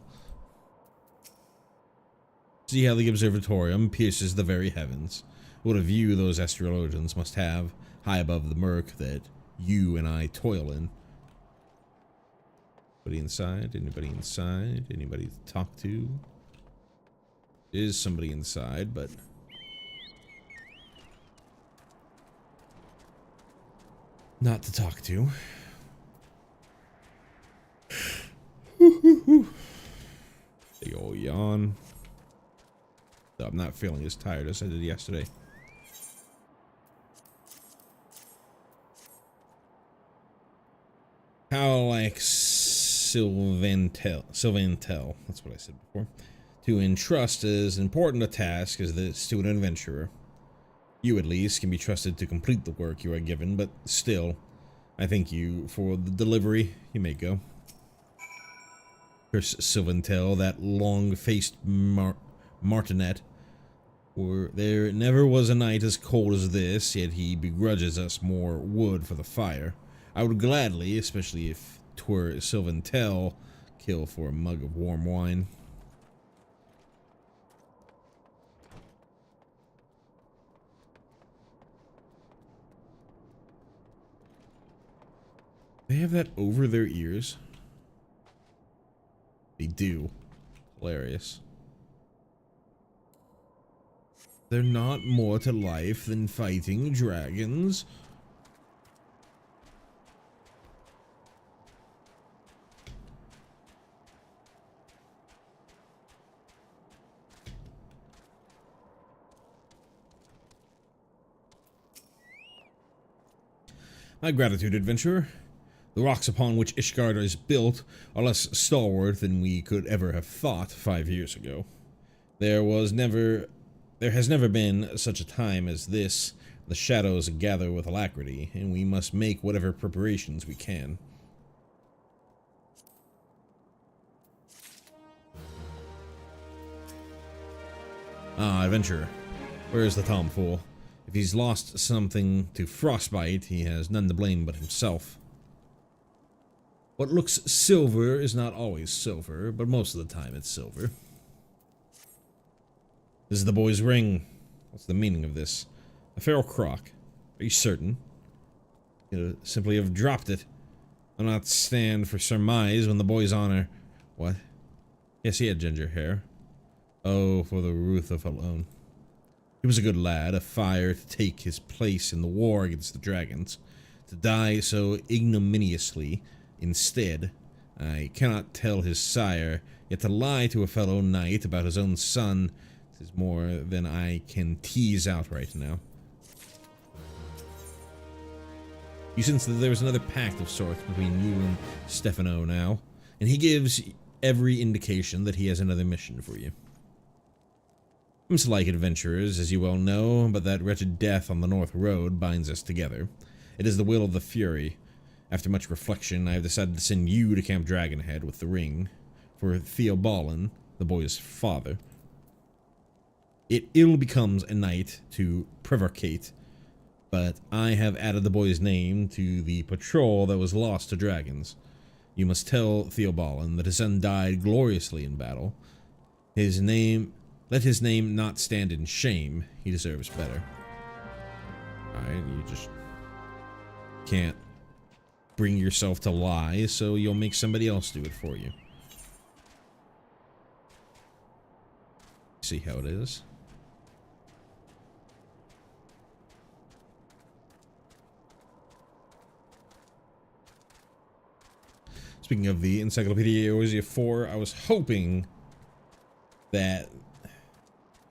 Speaker 1: See how the observatorium pierces the very heavens. What a view those astrologians must have, high above the murk that you and I toil in. Anybody inside? Anybody inside? Anybody to talk to? Is somebody inside, but not to talk to. Big ol' yawn. Though I'm not feeling as tired as I did yesterday. How like Sylvantel, that's what I said before. To entrust as important a task as this to an adventurer. You at least can be trusted to complete the work you are given, but still, I thank you for the delivery. You may go. Curse Sylvantel, that long-faced martinet. For there never was a night as cold as this, yet he begrudges us more wood for the fire. I would gladly, especially if 'twere Sylvantel, kill for a mug of warm wine. They have that over their ears? They do. Hilarious. there not more to life than fighting dragons? My gratitude, adventurer. The rocks upon which Ishgard is built are less stalwart than we could ever have thought 5 years ago. There has never been such a time as this. The shadows gather with alacrity, and we must make whatever preparations we can. Ah, adventurer. Where is the tomfool? If he's lost something to frostbite, he has none to blame but himself. What looks silver is not always silver, but most of the time it's silver. This is the boy's ring. What's the meaning of this? A feral croc. Are you certain? You simply have dropped it. I'll not stand for surmise when the boy's honor... What? Yes, he had ginger hair. Oh, for the ruth of alone. He was a good lad, a fire to take his place in the war against the dragons. To die so ignominiously instead, I cannot tell his sire, yet to lie to a fellow knight about his own son is more than I can tease out right now. You sense that there's another pact of sorts between you and Stefano now, and he gives every indication that he has another mission for you. I'm like adventurers, as you well know, but that wretched death on the North Road binds us together. It is the will of the Fury. After much reflection, I have decided to send you to Camp Dragonhead with the ring, for Theobalin, the boy's father. It ill becomes a knight to prevaricate, but I have added the boy's name to the patrol that was lost to dragons. You must tell Theobalin that his son died gloriously in battle. Let his name not stand in shame. He deserves better. Alright, you just can't bring yourself to lie, so you'll make somebody else do it for you. See how it is. Speaking of the Encyclopedia Eorzea 4, I was hoping that...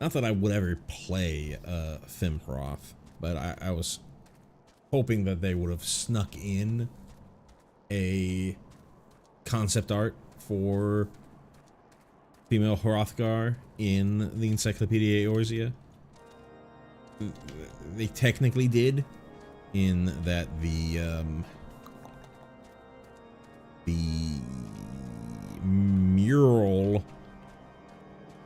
Speaker 1: Not that I would ever play Fimproth, but I was hoping that they would have snuck in a concept art for female Hrothgar in the Encyclopedia Eorzea. They technically did, in that the mural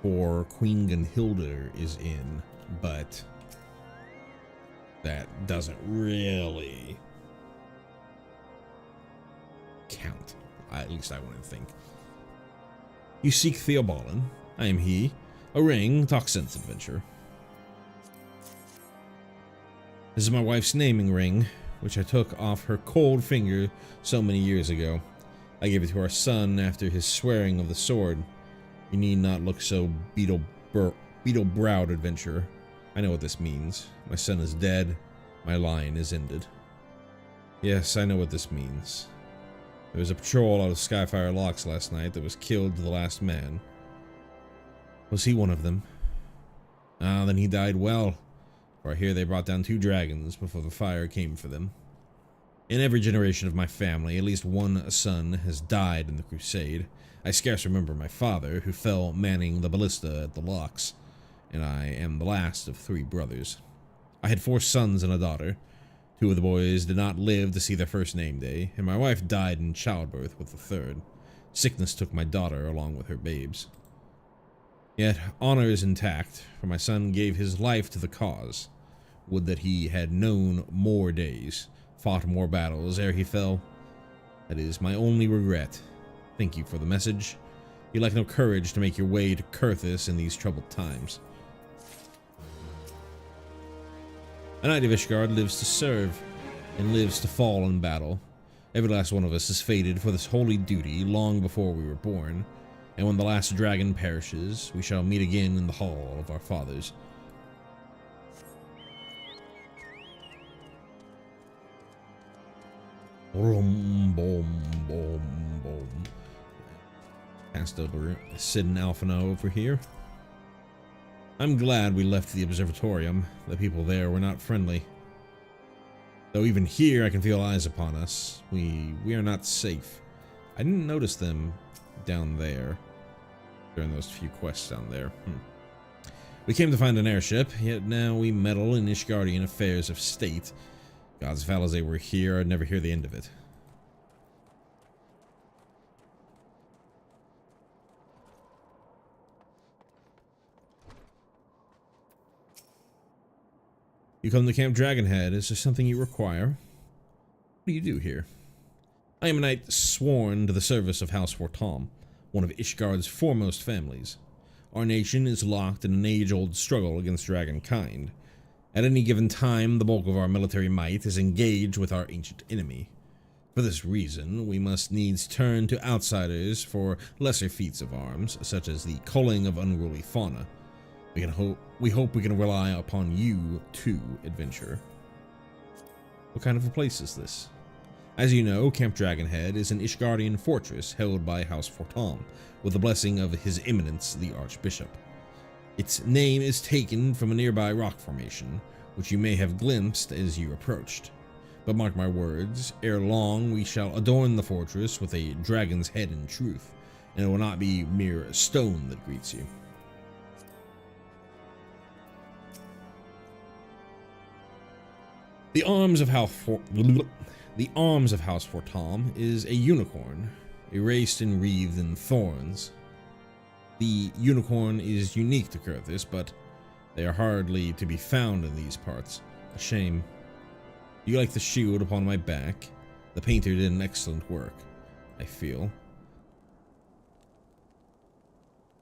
Speaker 1: for Queen Gunhildr is in, but that doesn't really count. At least I wouldn't think. You seek Theobalin. I am he. A ring. Talk sense, adventure. This is my wife's naming ring, which I took off her cold finger so many years ago. I gave it to our son after his swearing of the sword. You need not look so beetle-browed, adventurer. I know what this means. My son is dead. My line is ended. Yes, I know what this means. There was a patrol out of Skyfire Locks last night that was killed to the last man. Was he one of them? Ah, then he died well. For I hear they brought down 2 dragons before the fire came for them. In every generation of my family, at least one son has died in the crusade. I scarce remember my father, who fell manning the ballista at the locks, and I am the last of 3 brothers. I had 4 sons and a daughter. 2 of the boys did not live to see their first name day, and my wife died in childbirth with the 3rd. Sickness took my daughter along with her babes. Yet honor is intact, for my son gave his life to the cause. Would that he had known more days, fought more battles ere he fell. That is my only regret. Thank you for the message. You lack no courage to make your way to Coerthas in these troubled times. A knight of Ishgard lives to serve, and lives to fall in battle. Every last one of us is fated for this holy duty long before we were born, and when the last dragon perishes, we shall meet again in the hall of our fathers. Boom, boom, boom, boom. Passed over Sid and Alphina over here. I'm glad we left the observatorium. The people there were not friendly. Though even here I can feel eyes upon us. We are not safe. I didn't notice them down there during those few quests down there. We came to find an airship, yet now we meddle in Ishgardian affairs of state. Gods, if Alizé were here, I'd never hear the end of it. You come to Camp Dragonhead. Is there something you require? What do you do here? I am a knight sworn to the service of House Fortom, one of Ishgard's foremost families. Our nation is locked in an age-old struggle against dragonkind. At any given time, the bulk of our military might is engaged with our ancient enemy. For this reason, we must needs turn to outsiders for lesser feats of arms, such as the culling of unruly fauna. We hope we can rely upon you, too, adventurer. What kind of a place is this? As you know, Camp Dragonhead is an Ishgardian fortress held by House Fortom, with the blessing of His Eminence, the Archbishop. Its name is taken from a nearby rock formation, which you may have glimpsed as you approached. But mark my words, ere long we shall adorn the fortress with a dragon's head in truth, and it will not be mere stone that greets you. The arms of House Fortom is a unicorn, erased and wreathed in thorns. The unicorn is unique to Coerthas, but they are hardly to be found in these parts. A shame. Do you like the shield upon my back? The painter did an excellent work, I feel.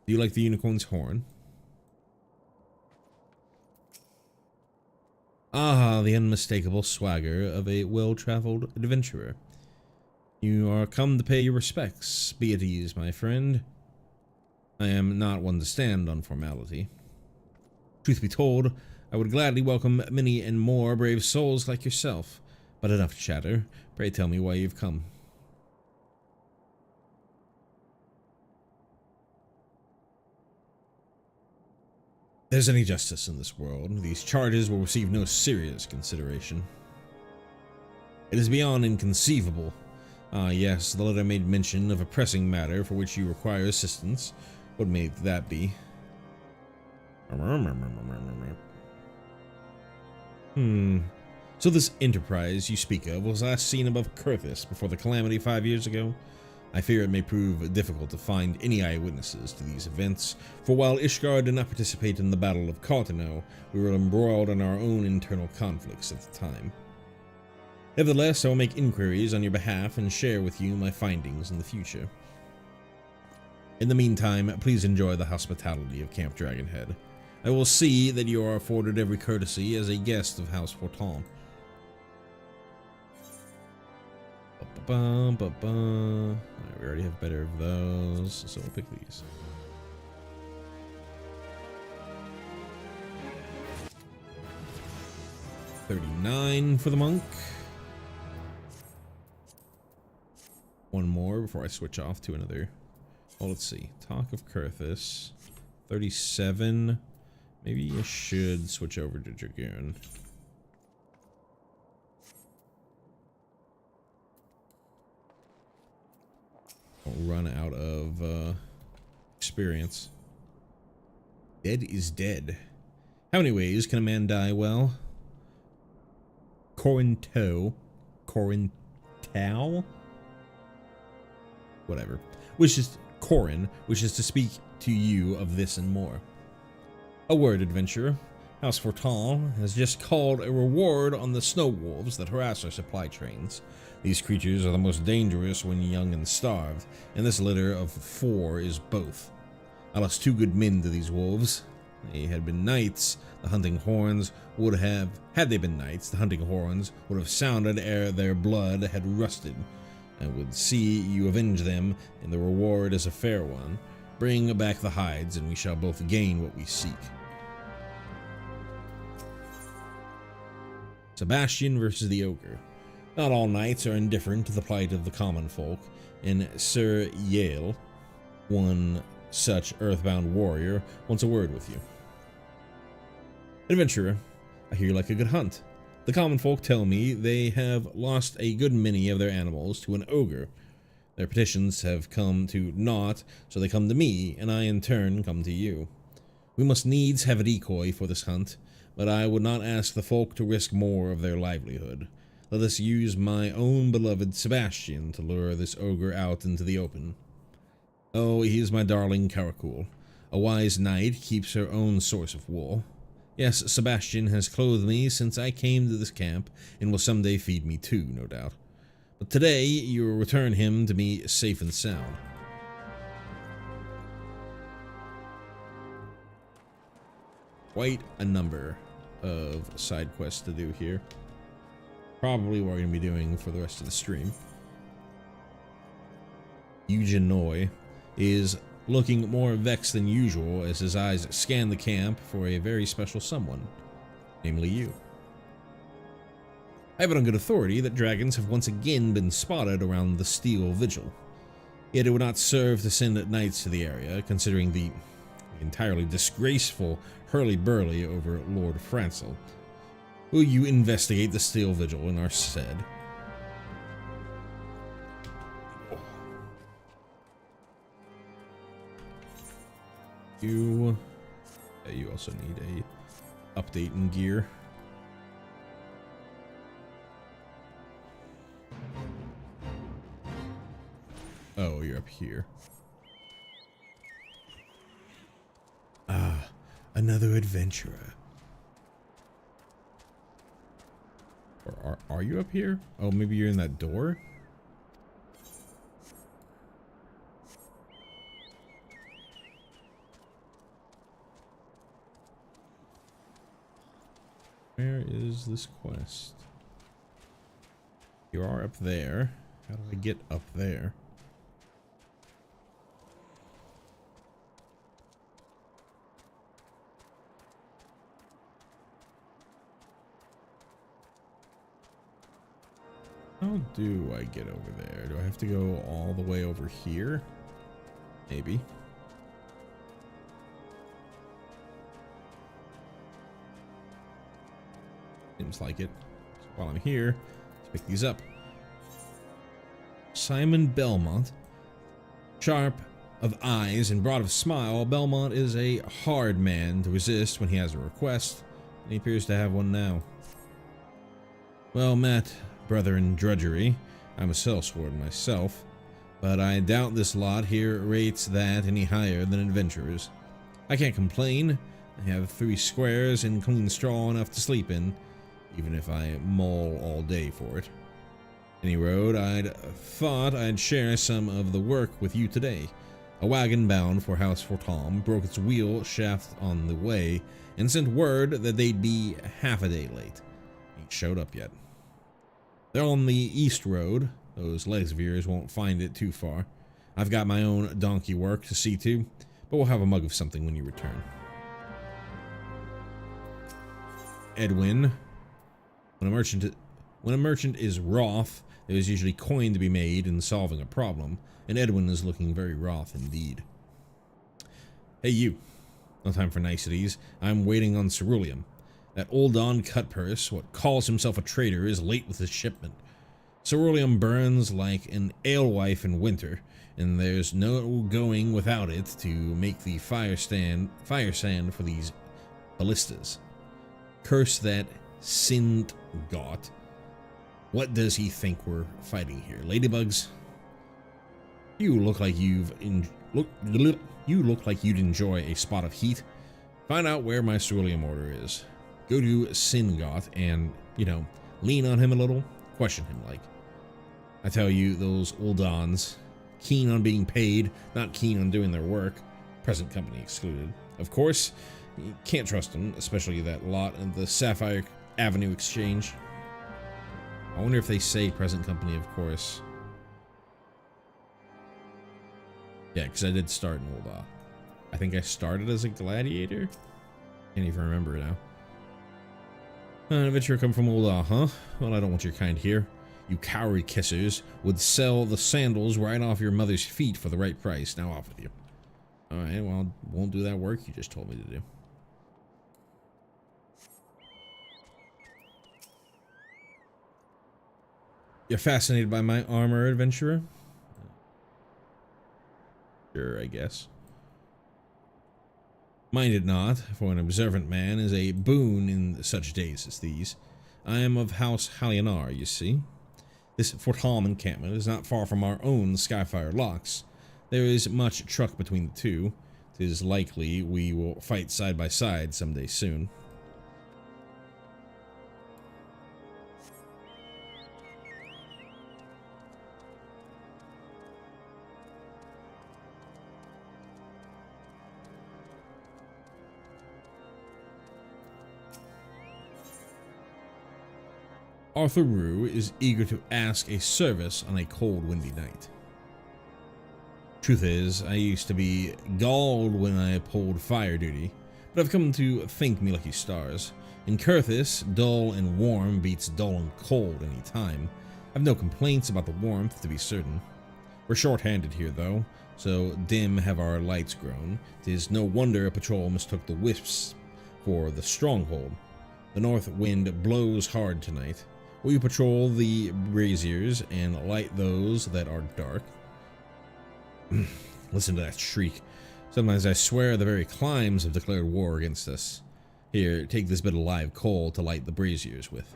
Speaker 1: Do you like the unicorn's horn? Ah, the unmistakable swagger of a well-traveled adventurer. You are come to pay your respects. Be at ease, my friend. I am not one to stand on formality. Truth be told, I would gladly welcome many and more brave souls like yourself. But enough chatter. Pray tell me why you've come. There's any justice in this world, these charges will receive no serious consideration. It is beyond inconceivable. Ah, yes, the letter made mention of a pressing matter for which you require assistance. What may that be? So this enterprise you speak of was last seen above Coerthas before the calamity 5 years ago? I fear it may prove difficult to find any eyewitnesses to these events, for while Ishgard did not participate in the Battle of Cartano, we were embroiled in our own internal conflicts at the time. Nevertheless, I will make inquiries on your behalf and share with you my findings in the future. In the meantime, please enjoy the hospitality of Camp Dragonhead. I will see that you are afforded every courtesy as a guest of House Fortom. Alright, we already have better of those, so we'll pick these. $39 for the monk. One more before I switch off to another. Well, let's see. Talk of Coerthas. 37. Maybe I should switch over to Dragoon. Run out of experience. Dead is dead. How many ways can a man die? Well, Corintau, whatever, wishes to speak to you of this and more. A word, adventurer. House Fortom has just called a reward on the snow wolves that harass our supply trains. These creatures are the most dangerous when young and starved, and this litter of 4 is both. I lost 2 good men to these wolves. They had been knights, the hunting horns would have, had they been knights, the hunting horns would have sounded ere their blood had rusted. I would see you avenge them, and the reward is a fair one. Bring back the hides, and we shall both gain what we seek. Sebastian versus the Ogre. Not all knights are indifferent to the plight of the common folk, and Sir Yale, one such earthbound warrior, wants a word with you. Adventurer, I hear you like a good hunt. The common folk tell me they have lost a good many of their animals to an ogre. Their petitions have come to naught, so they come to me, and I in turn come to you. We must needs have a decoy for this hunt, but I would not ask the folk to risk more of their livelihood. Let us use my own beloved Sebastian to lure this ogre out into the open. Oh, he is my darling Karakul. A wise knight keeps her own source of wool. Yes, Sebastian has clothed me since I came to this camp, and will someday feed me too, no doubt. But today, you will return him to me safe and sound. Quite a number of side quests to do here. Probably what we're going to be doing for the rest of the stream. Eugenoi is looking more vexed than usual as his eyes scan the camp for a very special someone, namely you. I have it on good authority that dragons have once again been spotted around the Steel Vigil. Yet it would not serve to send knights to the area, considering the entirely disgraceful hurly-burly over Lord Francel. Will you investigate the Steel Vigil in our stead? You also need a update in gear. Oh, you're up here. Ah, another adventurer. Or are you up here? Oh, maybe you're in that door? Where is this quest? You are up there. How do I get up there? How do I get over there? Do I have to go all the way over here? Maybe. Seems like it. So while I'm here, let's pick these up. Simon Belmont. Sharp of eyes and broad of smile, Belmont is a hard man to resist when he has a request, and he appears to have one now. Well met, brother in drudgery. I'm a sellsword myself, but I doubt this lot here rates that any higher than adventurers. I can't complain. I have 3 squares and clean straw enough to sleep in, even if I mull all day for it. Any road, I'd thought I'd share some of the work with you today. A wagon bound for House for Tom broke its wheel shaft on the way and sent word that they'd be half a day late. Ain't showed up yet. They're on the east road. Those Lesviers won't find it too far. I've got my own donkey work to see to, but we'll have a mug of something when you return. Edwin. When a merchant is wroth, there is usually coin to be made in solving a problem, and Edwin is looking very wroth indeed. Hey you. No time for niceties. I'm waiting on Ceruleum. That old Don Cutpurse, what calls himself a trader, is late with his shipment. Ceruleum burns like an alewife in winter, and there's no going without it to make the fire sand for these ballistas. Curse that Sindgot. What does he think we're fighting here? Ladybugs? You look like you'd enjoy a spot of heat. Find out where my ceruleum order is. Go to Sindgot and, lean on him a little. Question him like. I tell you, those Uldans, keen on being paid, not keen on doing their work. Present company excluded. Of course, you can't trust them, especially that lot in the Sapphire Avenue Exchange. I wonder if they say present company, of course. Yeah, because I did start in Ulda. I think I started as a gladiator? Can't even remember now. An adventurer come from Ulda, huh? Well, I don't want your kind here. You coward kissers would sell the sandals right off your mother's feet for the right price. Now off with you. Alright, well, won't do that work you just told me to do. You're fascinated by my armor, adventurer? Sure, I guess. Mind it not, for an observant man is a boon in such days as these. I am of House Halionar, you see. This Fort Halm encampment is not far from our own Skyfire locks. There is much truck between the two. 'Tis likely we will fight side by side someday soon. Arthur Rue is eager to ask a service on a cold, windy night. Truth is, I used to be galled when I pulled fire duty, but I've come to thank me lucky stars. In Coerthas, dull and warm beats dull and cold any time. I've no complaints about the warmth, to be certain. We're short-handed here, though, so dim have our lights grown. 'Tis no wonder a patrol mistook the wisps for the stronghold. The north wind blows hard tonight. Will you patrol the braziers and light those that are dark? Listen to that shriek. Sometimes I swear the very climbs have declared war against us. Here, take this bit of live coal to light the braziers with.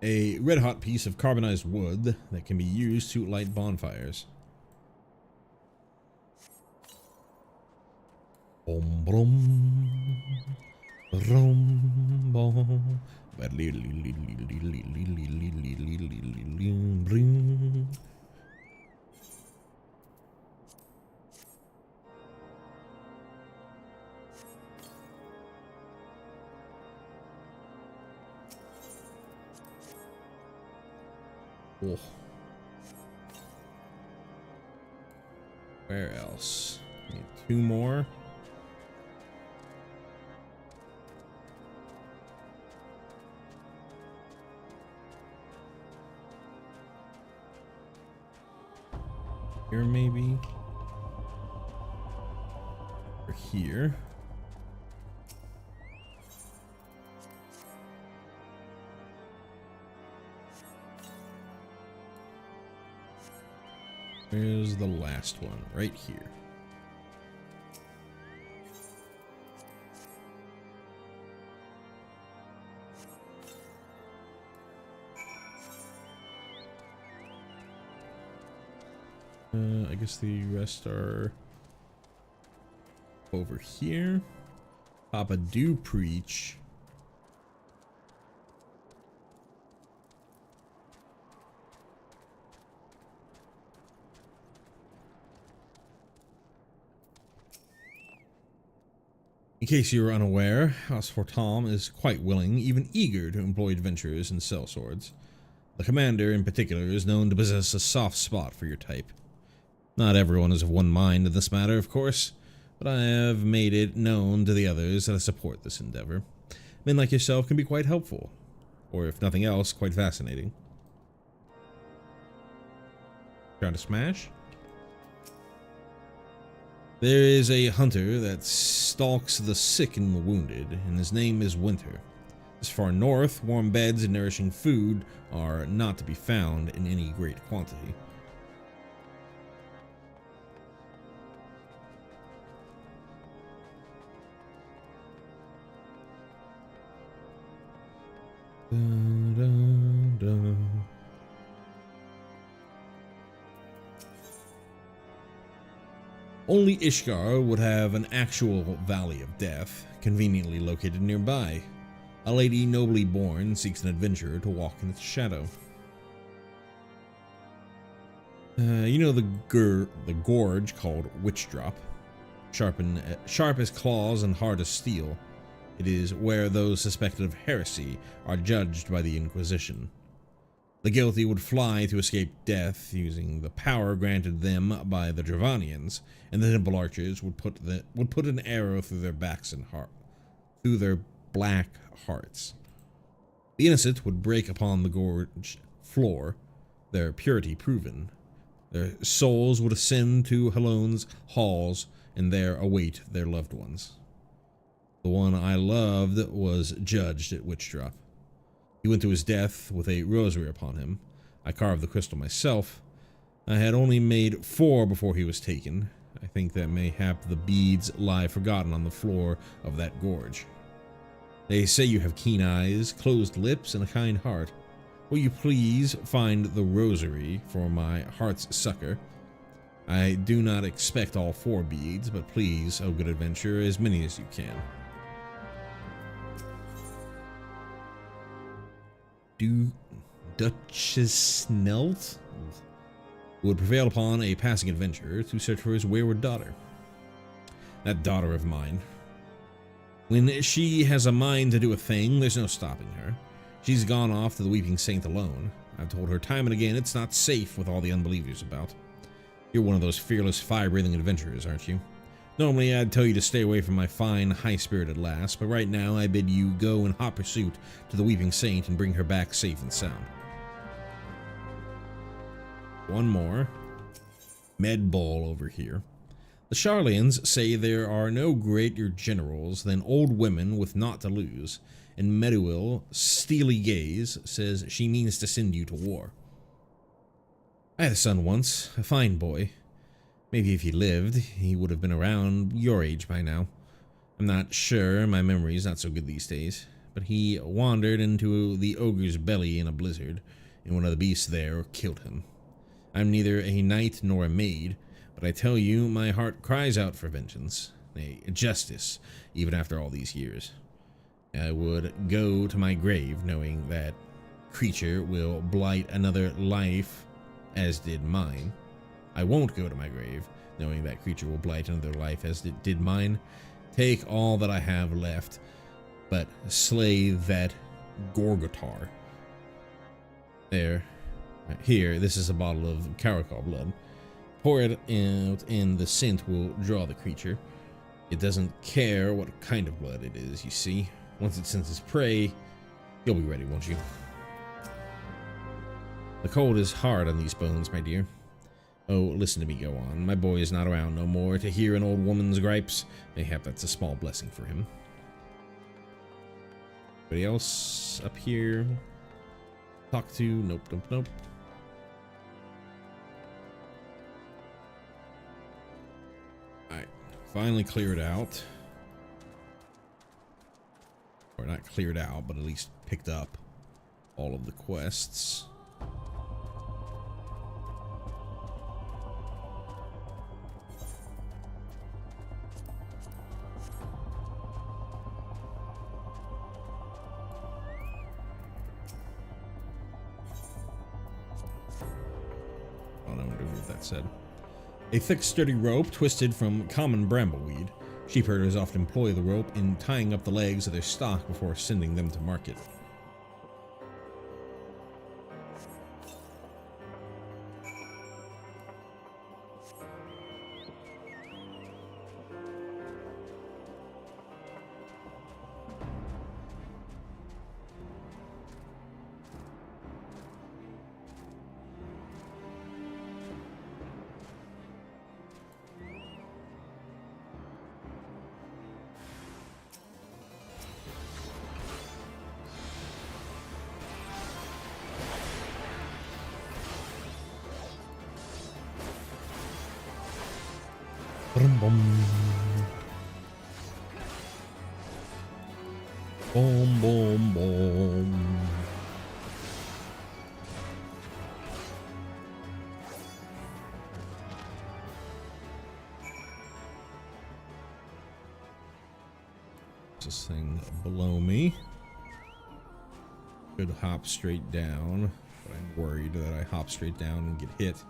Speaker 1: A red-hot piece of carbonized wood that can be used to light bonfires. Bom brom, brom bom. Oh. Where else? Need 2 more. Here maybe, or here. Where's the last one? Right here. I guess the rest are over here. Papa do preach. In case you were unaware, House Fortom is quite willing, even eager, to employ adventurers and sell swords. The commander, in particular, is known to possess a soft spot for your type. Not everyone is of one mind in this matter, of course, but I have made it known to the others that I support this endeavor. Men like yourself can be quite helpful, or if nothing else, quite fascinating. Trying to smash? There is a hunter that stalks the sick and the wounded, and his name is Winter. As far north, warm beds and nourishing food are not to be found in any great quantity. Only Ishgar would have an actual Valley of Death, conveniently located nearby. A lady nobly born seeks an adventurer to walk in its shadow. You know the gorge called Witch Drop, sharp as claws and hard as steel. It is where those suspected of heresy are judged by the Inquisition. The guilty would fly to escape death using the power granted them by the Dravanians, and the temple archers would put an arrow through their backs and through their black hearts. The innocent would break upon the gorge floor, their purity proven. Their souls would ascend to Halone's halls, and there await their loved ones. The one I loved was judged at Witch Drop. He went to his death with a rosary upon him. I carved the crystal myself. I had only made 4 before he was taken. I think that mayhap the beads lie forgotten on the floor of that gorge. They say you have keen eyes, closed lips, and a kind heart. Will you please find the rosary for my heart's succor? I do not expect all 4 beads, but please, O good adventurer, as many as you can. Duchess Snelt would prevail upon a passing adventurer to search for his wayward daughter. That daughter of mine. When she has a mind to do a thing, there's no stopping her. She's gone off to the Weeping Saint alone. I've told her time and again it's not safe with all the unbelievers about. You're one of those fearless, fire-breathing adventurers, aren't you? Normally, I'd tell you to stay away from my fine, high-spirited lass, but right now I bid you go in hot pursuit to the Weeping Saint and bring her back safe and sound. One more. Med Bull over here. The Charlians say there are no greater generals than old women with naught to lose, and Meduil, steely gaze, says she means to send you to war. I had a son once, a fine boy. Maybe if he lived, he would have been around your age by now. I'm not sure, my memory's not so good these days. But he wandered into the ogre's belly in a blizzard, and one of the beasts there killed him. I'm neither a knight nor a maid, but I tell you, my heart cries out for vengeance, nay, justice, even after all these years. I would go to my grave knowing that creature will blight another life, as did mine. I won't go to my grave, knowing that creature will blight another life as it did mine. Take all that I have left, but slay that Gorgotar. There. Here, this is a bottle of Caracal blood. Pour it out, and the scent will draw the creature. It doesn't care what kind of blood it is, you see. Once it senses prey, you'll be ready, won't you? The cold is hard on these bones, my dear. Oh, listen to me go on. My boy is not around no more to hear an old woman's gripes. Mayhap that's a small blessing for him. Anybody else up here? Talk to? Nope, nope, nope. Alright, finally cleared out. Or not cleared out, but at least picked up all of the quests. Said. A thick, sturdy rope twisted from common brambleweed. Sheepherders often employ the rope in tying up the legs of their stock before sending them to market. Boom, boom. Boom, boom, boom. This thing below me. Could hop straight down, but I'm worried that I hop straight down and get hit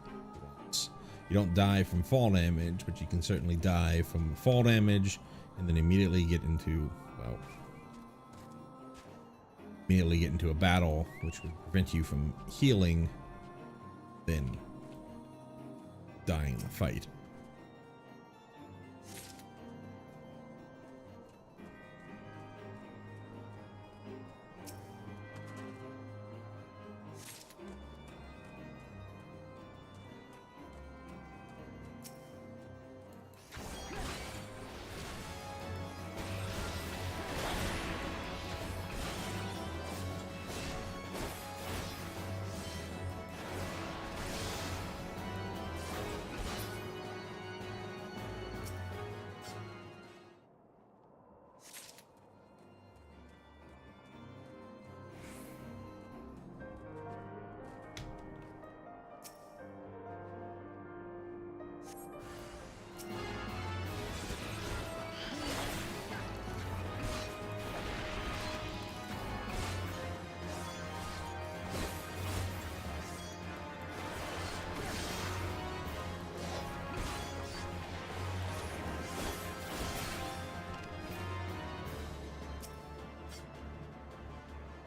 Speaker 1: once. You don't die from fall damage, but you can certainly die from fall damage and then immediately get into, well, immediately get into a battle, which would prevent you from healing, then dying in the fight.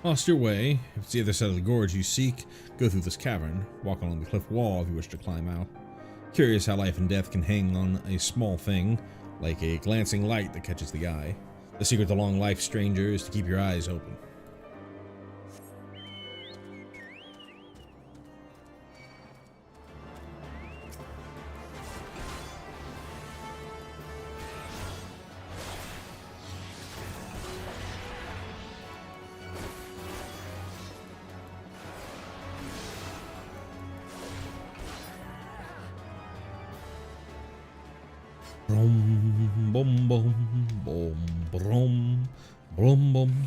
Speaker 1: Lost your way. If it's the other side of the gorge you seek, go through this cavern. Walk along the cliff wall if you wish to climb out. Curious how life and death can hang on a small thing, like a glancing light that catches the eye. The secret to long life, stranger, is to keep your eyes open. Brum, bum, bum, bum, brum, brum, bum.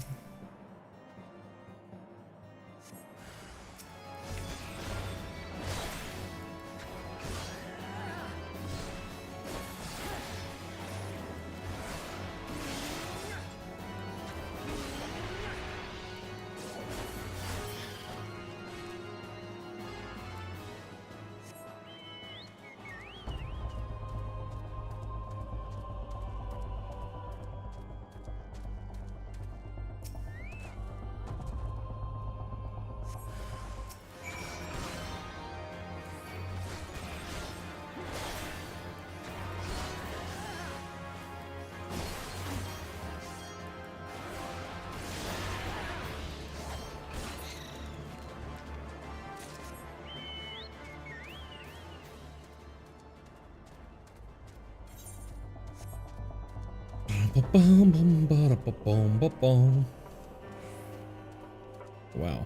Speaker 1: Wow.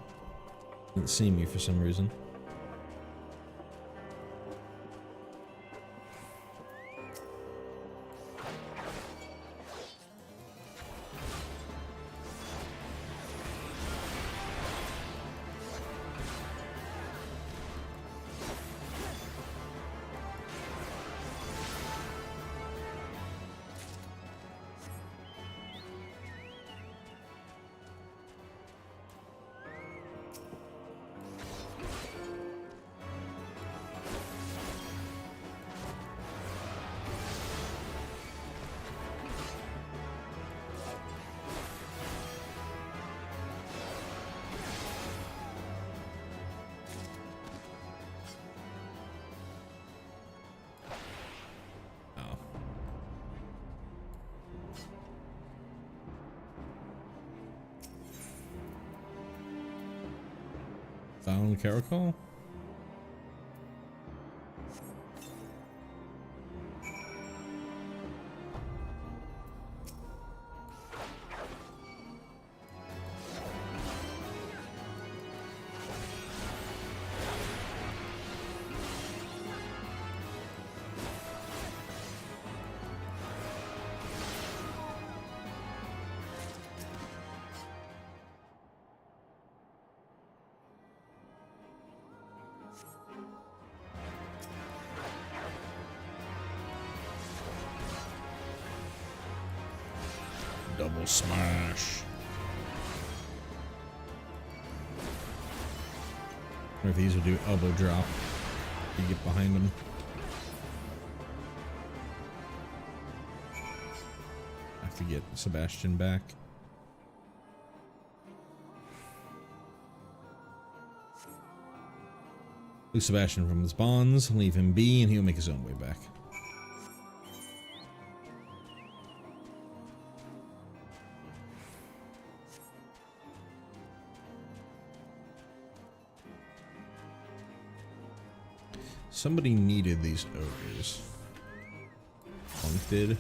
Speaker 1: Didn't see me for some reason. Found Caracol? Double smash. Or if these will do elbow drop, you get behind them. I have to get Sebastian back. Loose Sebastian from his bonds, leave him be, and he'll make his own way back. Somebody needed these ogres. Punk did.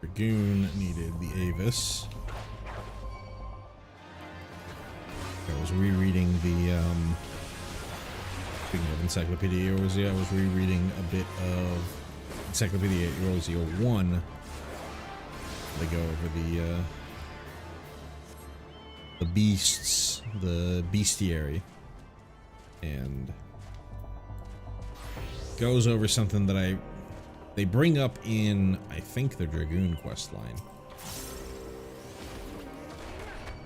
Speaker 1: Dragoon needed the Avis. I was rereading the, speaking of Encyclopedia Eorzea, I was rereading a bit of Encyclopedia Eorzea 1. They go over the beasts, the bestiary, and goes over something that they bring up in, I think, the Dragoon quest line.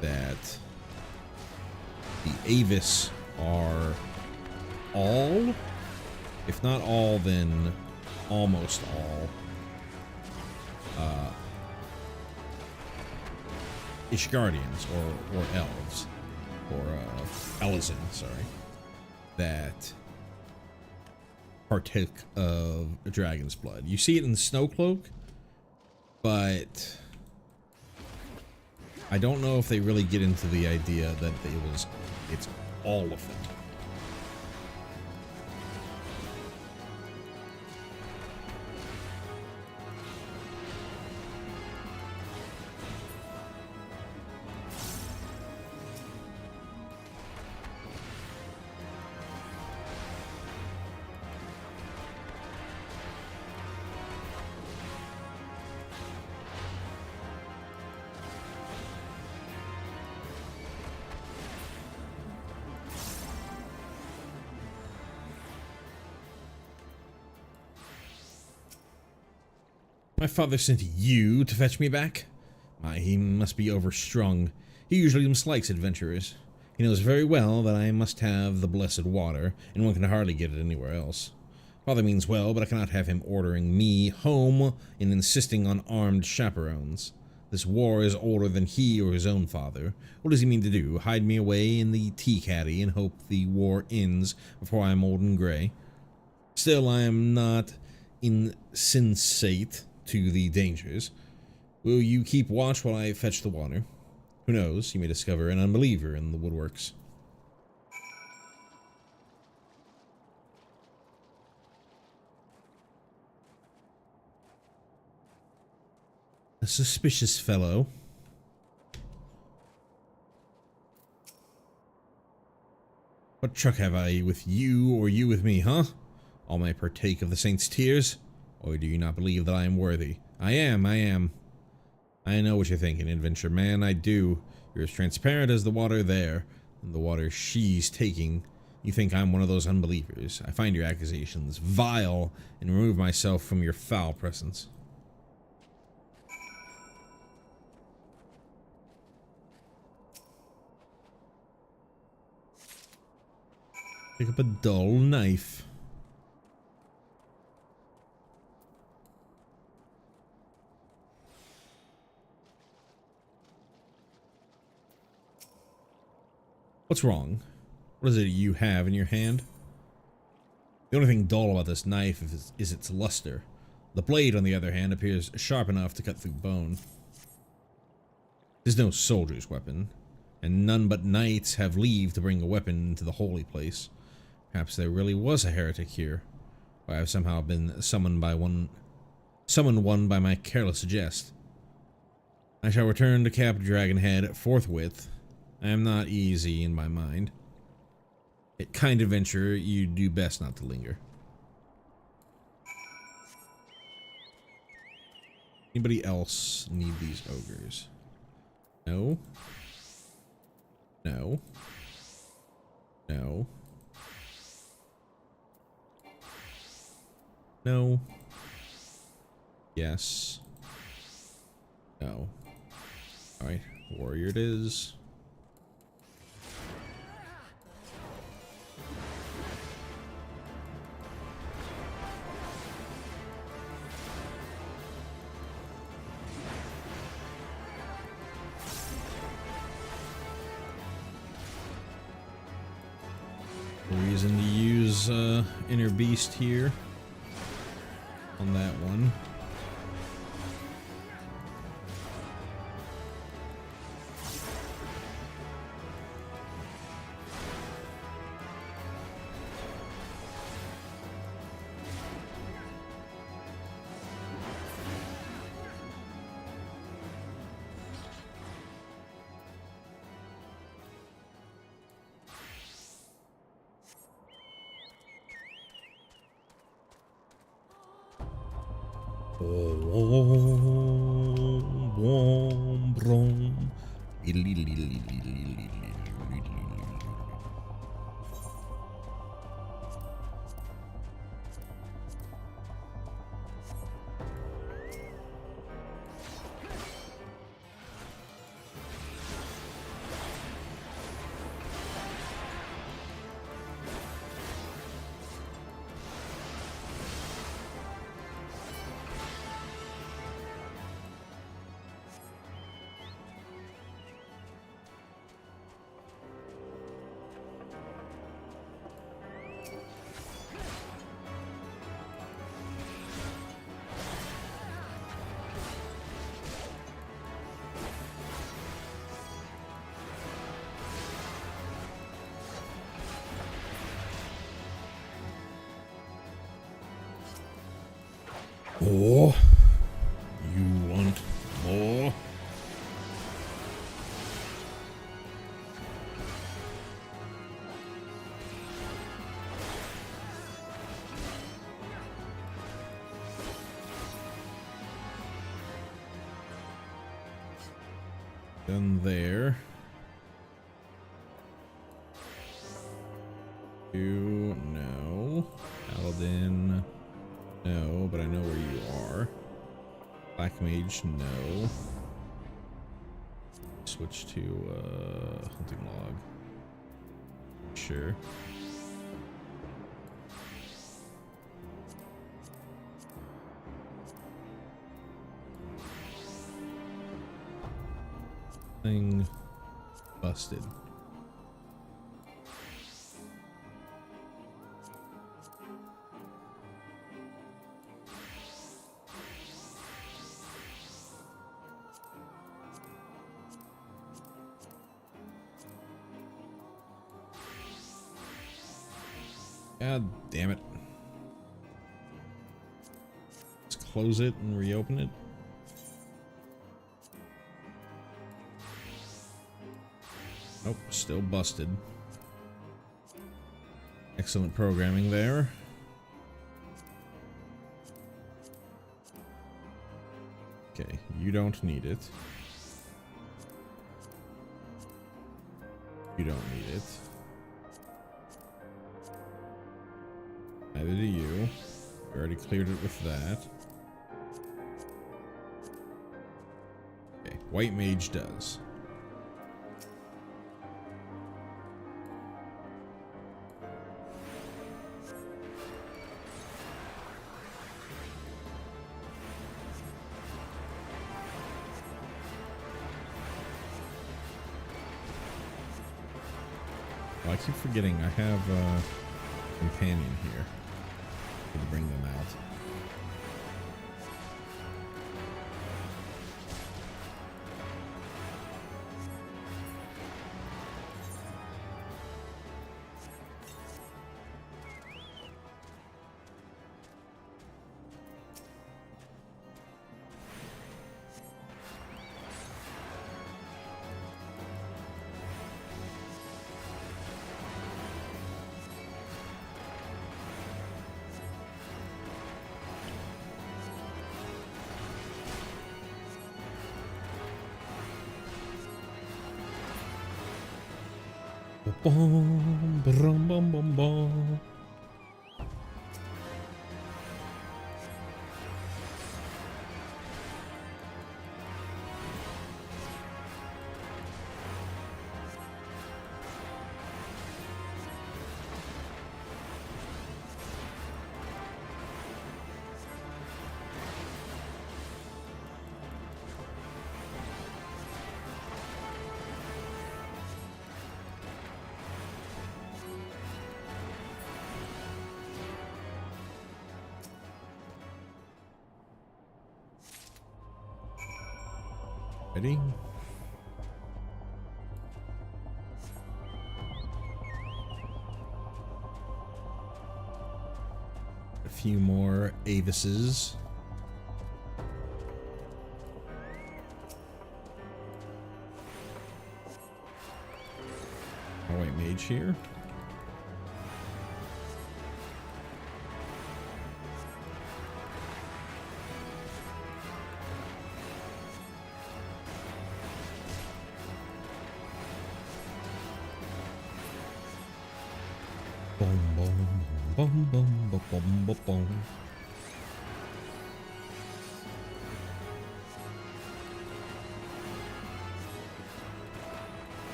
Speaker 1: That the Avis are all, if not all, then almost all, Ishgardians, or elves, or Elizin, sorry, that partook of a dragon's blood. You see it in the Snowcloak, but I don't know if they really get into the idea that it's all of it. My father sent you to fetch me back? He must be overstrung. He usually dislikes adventurers. He knows very well that I must have the blessed water, and one can hardly get it anywhere else. Father means well, but I cannot have him ordering me home and insisting on armed chaperones. This war is older than he or his own father. What does he mean to do? Hide me away in the tea caddy and hope the war ends before I am old and gray? Still, I am not insensate to the dangers. Will you keep watch while I fetch the water? Who knows, you may discover an unbeliever in the woodworks. A suspicious fellow. What truck have I with you, or you with me, huh? All may partake of the saints' tears? Or do you not believe that I am worthy? I am. I know what you're thinking, adventure man, I do. You're as transparent as the water there, and the water she's taking. You think I'm one of those unbelievers. I find your accusations vile, and remove myself from your foul presence. Pick up a dull knife. What's wrong? What is it you have in your hand? The only thing dull about this knife is its luster. The blade, on the other hand, appears sharp enough to cut through bone. It is no soldier's weapon, and none but knights have leave to bring a weapon into the holy place. Perhaps there really was a heretic here, or I have somehow been summoned one by my careless jest. I shall return to Cap Dragonhead forthwith. I am not easy in my mind. kind adventure, you do best not to linger. Anybody else need these ogres? No. No. No. No. Yes. No. Alright, warrior it is. Reason to use Inner Beast here on that one. Oh, you want more? Done there. You no. Paladin. No, but I know where you are. Black Mage, no. Switch to hunting log. Sure. Thing busted. God damn it. Let's close it and reopen it. Nope, still busted. Excellent programming there. Okay, you don't need it. You don't need it. Neither do you. We already cleared it with that. Okay, White Mage does. Well, I keep forgetting I have a companion here. To bring them out. Bum, brum, bum, bum, bum. Ready? A few more Avises. Oh wait, mage here. Boom, boom, boom, boom, boom, boom, boom, boom.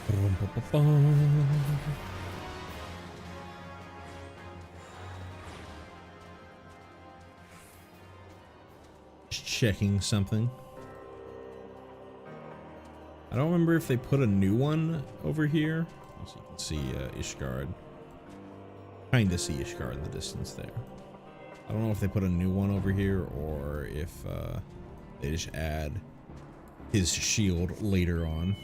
Speaker 1: Boom, boom, boom, boom. Just checking something. I don't remember if they put a new one over here. As you can see, Ishgard. Kinda see Ishgard in the distance there. I don't know if they put a new one over here or if they just add his shield later on.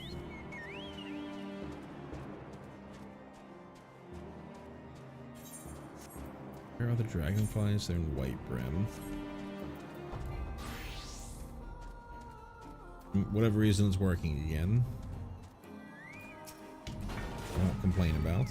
Speaker 1: Where are the dragonflies? They're in White Brim. Whatever reason it's working again. I won't complain about.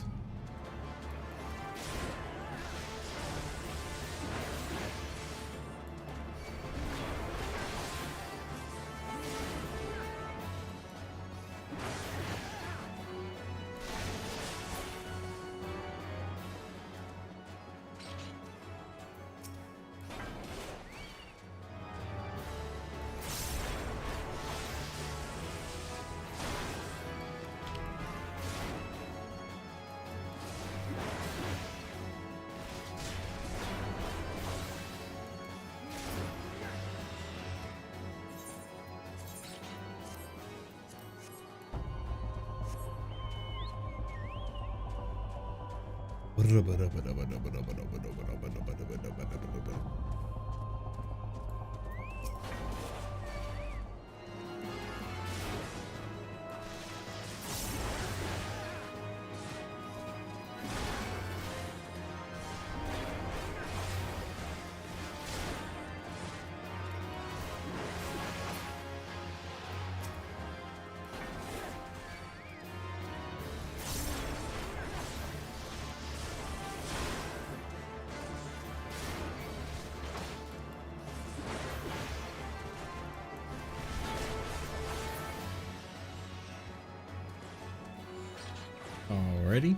Speaker 1: Alrighty.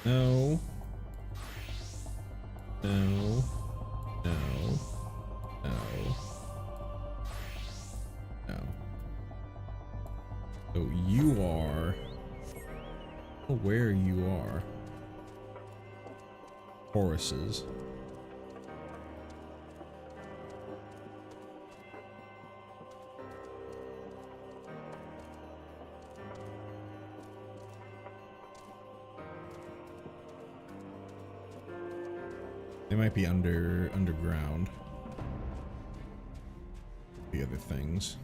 Speaker 1: No. No. No. No. No. So you are... Oh, where you are. Choruses. They might be underground. The other things.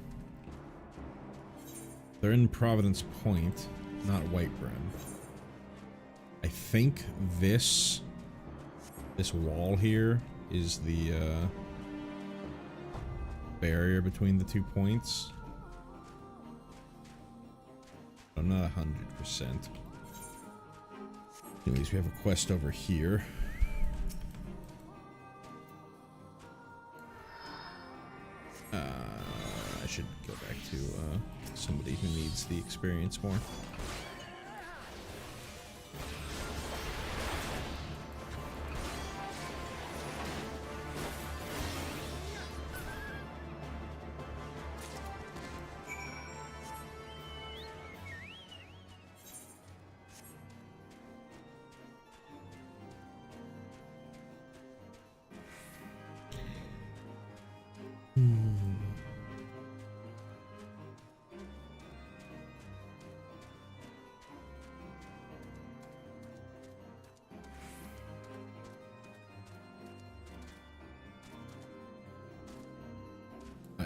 Speaker 1: They're in Providence Point, not White Brim. I think this wall here is the barrier between the 2 points. I'm not 100%. Anyways, we have a quest over here. I should go back to somebody who needs the experience more.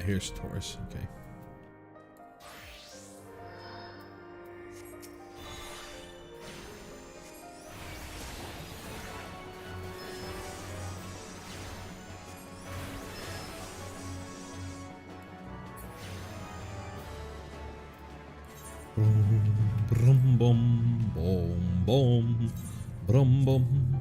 Speaker 1: Here's Taurus. Okay. Brum bum boom boom brum bum.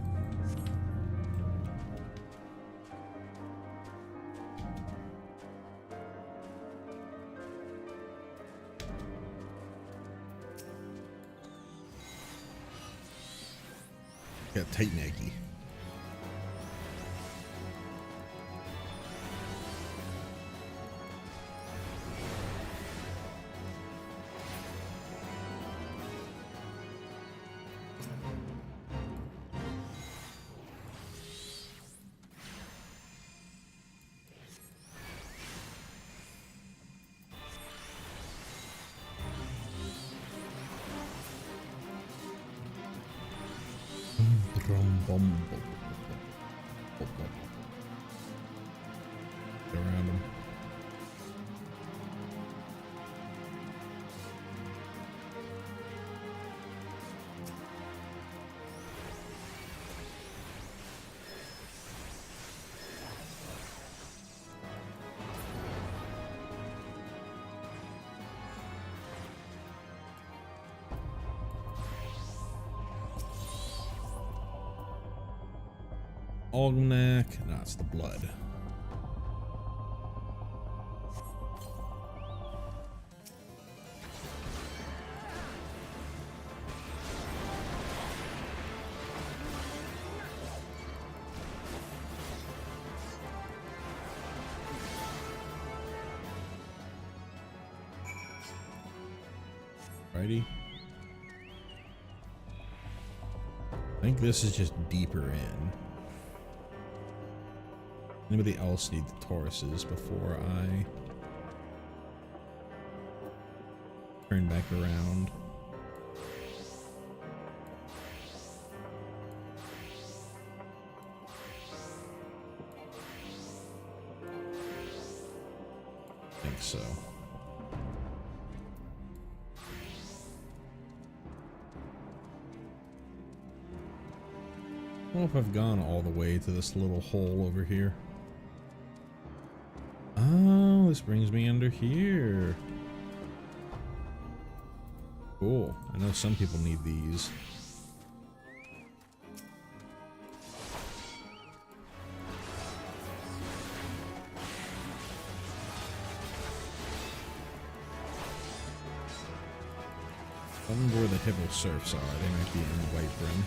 Speaker 1: Got tight necky. Get around him. Almanac. No, it's the blood. Righty. I think this is just deeper in. Anybody else need the Tauruses before I turn back around? I think so. I don't know if I've gone all the way to this little hole over here. Oh, this brings me under here. Cool. I know some people need these. I wonder where the Hibble Surfs are. They might be in the White Brim.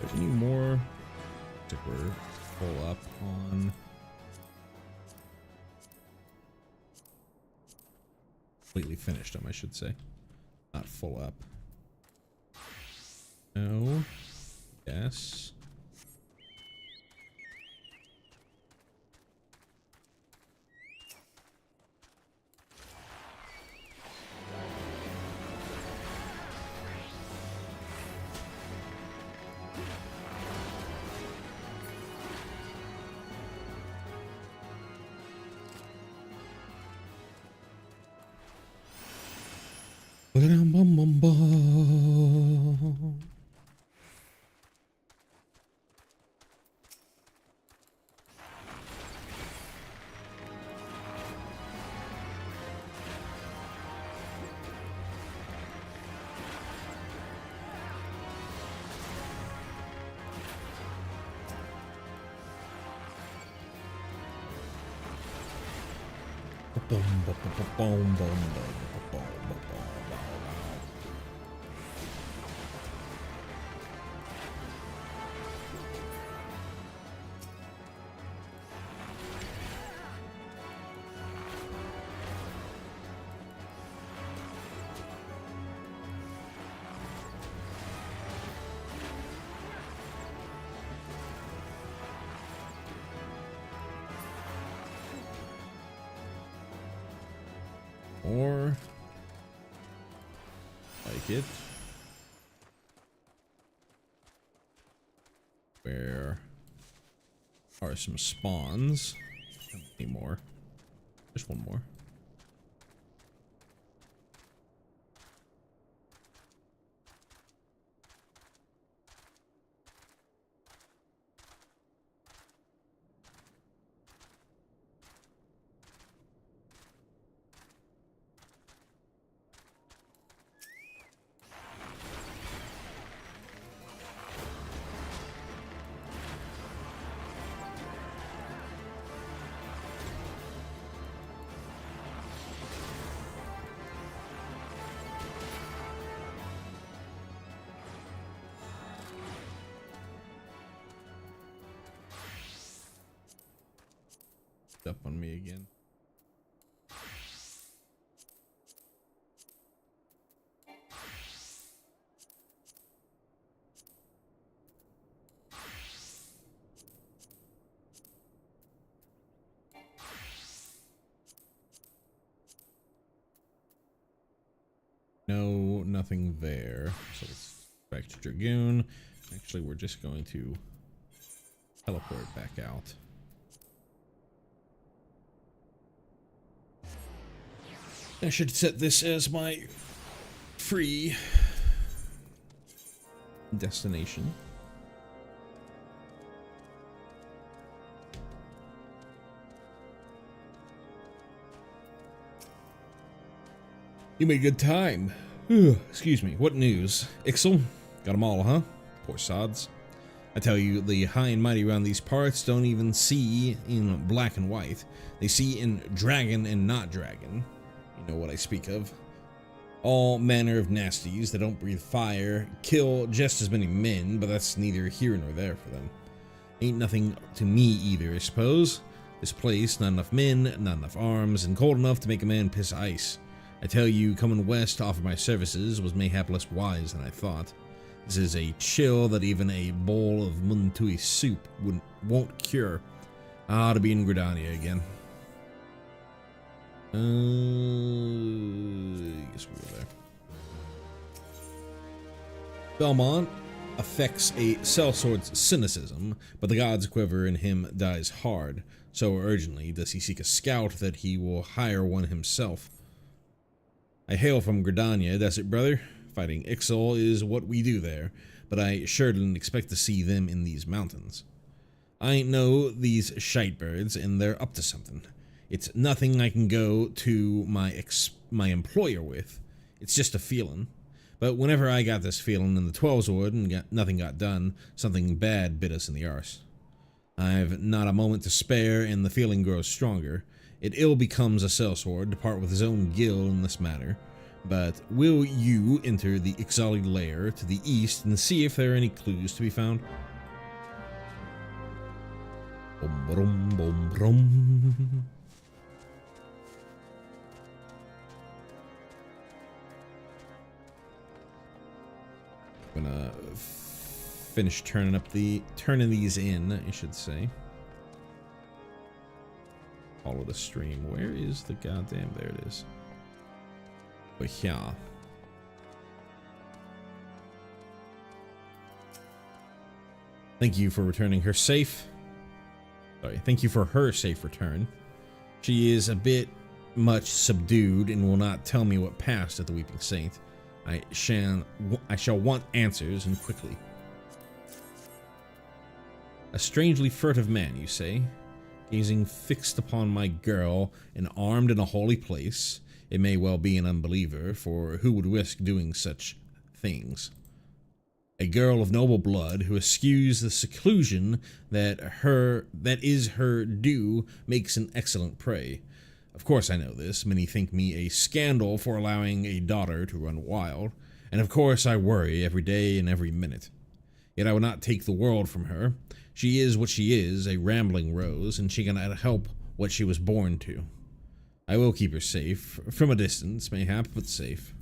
Speaker 1: But any more? I think we're full up on. Completely finished them, I should say. Not full up. No. Yes. Or like it. Where are some spawns? How many more? Just one more. Up on me again. No, nothing there. So let's back to Dragoon. Actually, we're just going to teleport back out. I should set this as my free destination. You made good time. Excuse me. What news? Ixel? Got them all, huh? Poor sods. I tell you, the high and mighty around these parts don't even see in black and white. They see in dragon and not dragon. You know what I speak of. All manner of nasties that don't breathe fire, kill just as many men, but that's neither here nor there for them. Ain't nothing to me either, I suppose. This place, not enough men, not enough arms, and cold enough to make a man piss ice. I tell you, coming west to offer my services was mayhap less wise than I thought. This is a chill that even a bowl of Muntui soup won't cure. Ah, to be in Gridania again. I guess we go there. Belmont affects a sellsword's cynicism, but the god's quiver in him dies hard. So urgently does he seek a scout that he will hire one himself. I hail from Gridania, that's it, brother. Fighting Ixal is what we do there, but I sure didn't expect to see them in these mountains. I ain't know these shite birds, and they're up to something. It's nothing I can go to my employer with. It's just a feeling. But whenever I got this feeling in the 12's wood and nothing got done, something bad bit us in the arse. I've not a moment to spare, and the feeling grows stronger. It ill becomes a sellsword to part with his own guild in this matter. but will you enter the Ixali lair to the east and see if there are any clues to be found? Boom, boom, boom, boom. I'm gonna finish turning these in, I should say. Follow the stream. Where is the goddamn? There it is. But yeah. Thank you for returning her safe. Sorry, thank you for her safe return. She is a bit much subdued and will not tell me what passed at the Weeping Saint. I shall want answers, and quickly. A strangely furtive man, you say, gazing fixed upon my girl and armed in a holy place. It may well be an unbeliever, for who would risk doing such things? A girl of noble blood who eschews the seclusion that is her due makes an excellent prey. Of course I know this. Many think me a scandal for allowing a daughter to run wild, and of course I worry every day and every minute. Yet I would not take the world from her. She is what she is, a rambling rose, and she cannot help what she was born to. I will keep her safe, from a distance, mayhap, but safe.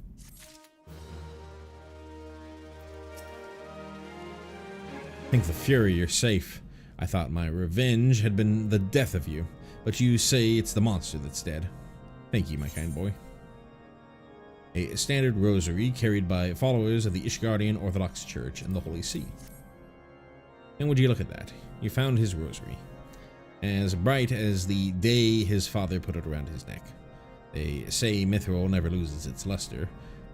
Speaker 1: Think the fury you're safe. I thought my revenge had been the death of you, but you say it's the monster that's dead. Thank you, my kind boy. A standard rosary carried by followers of the Ishgardian Orthodox Church and the Holy See. And would you look at that? You found his rosary. As bright as the day his father put it around his neck. They say mithril never loses its luster.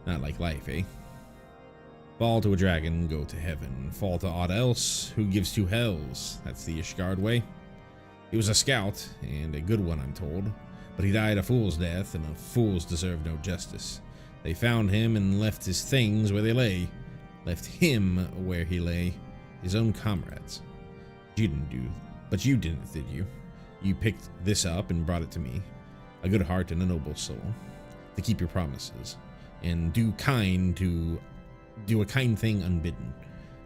Speaker 1: Not like life, eh? Fall to a dragon, go to heaven. Fall to aught else, who gives two hells? That's the Ishgard way. He was a scout, and a good one, I'm told. But he died a fool's death, and fools deserve no justice. They found him and left his things where they lay. Left him where he lay. His own comrades. You didn't, did you? You picked this up and brought it to me. A good heart and a noble soul. To keep your promises. And do a kind thing unbidden.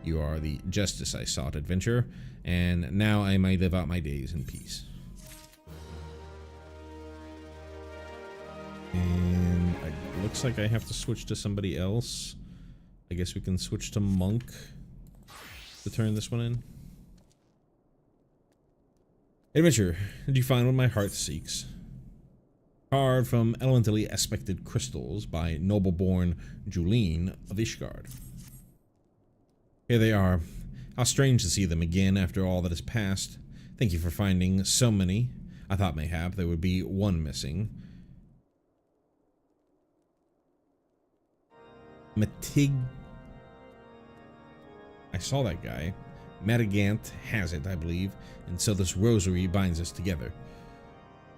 Speaker 1: You are the justice I sought, adventurer, and now I may live out my days in peace. And it looks like I have to switch to somebody else. I guess we can switch to Monk to turn this one in. Adventure, did you find what my heart seeks? Carved from elementally aspected crystals by noble-born Julene of Ishgard. Here they are. How strange to see them again after all that has passed. Thank you for finding so many. I thought mayhap there would be one missing. I saw that guy. Matigant has it, I believe, and so this rosary binds us together.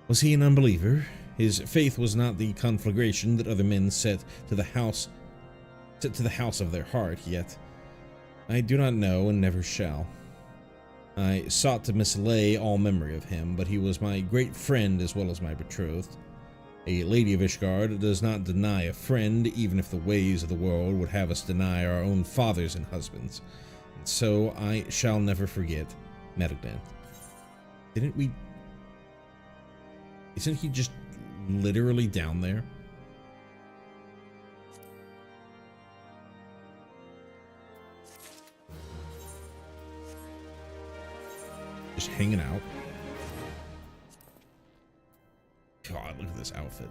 Speaker 1: Was he an unbeliever? His faith was not the conflagration that other men set to the house of their heart, yet I do not know and never shall. I sought to mislay all memory of him, but he was my great friend as well as my betrothed. A lady of Ishgard does not deny a friend, even if the ways of the world would have us deny our own fathers and husbands. And so I shall never forget Matigant. Isn't he just literally down there? Just hanging out. God, look at this outfit.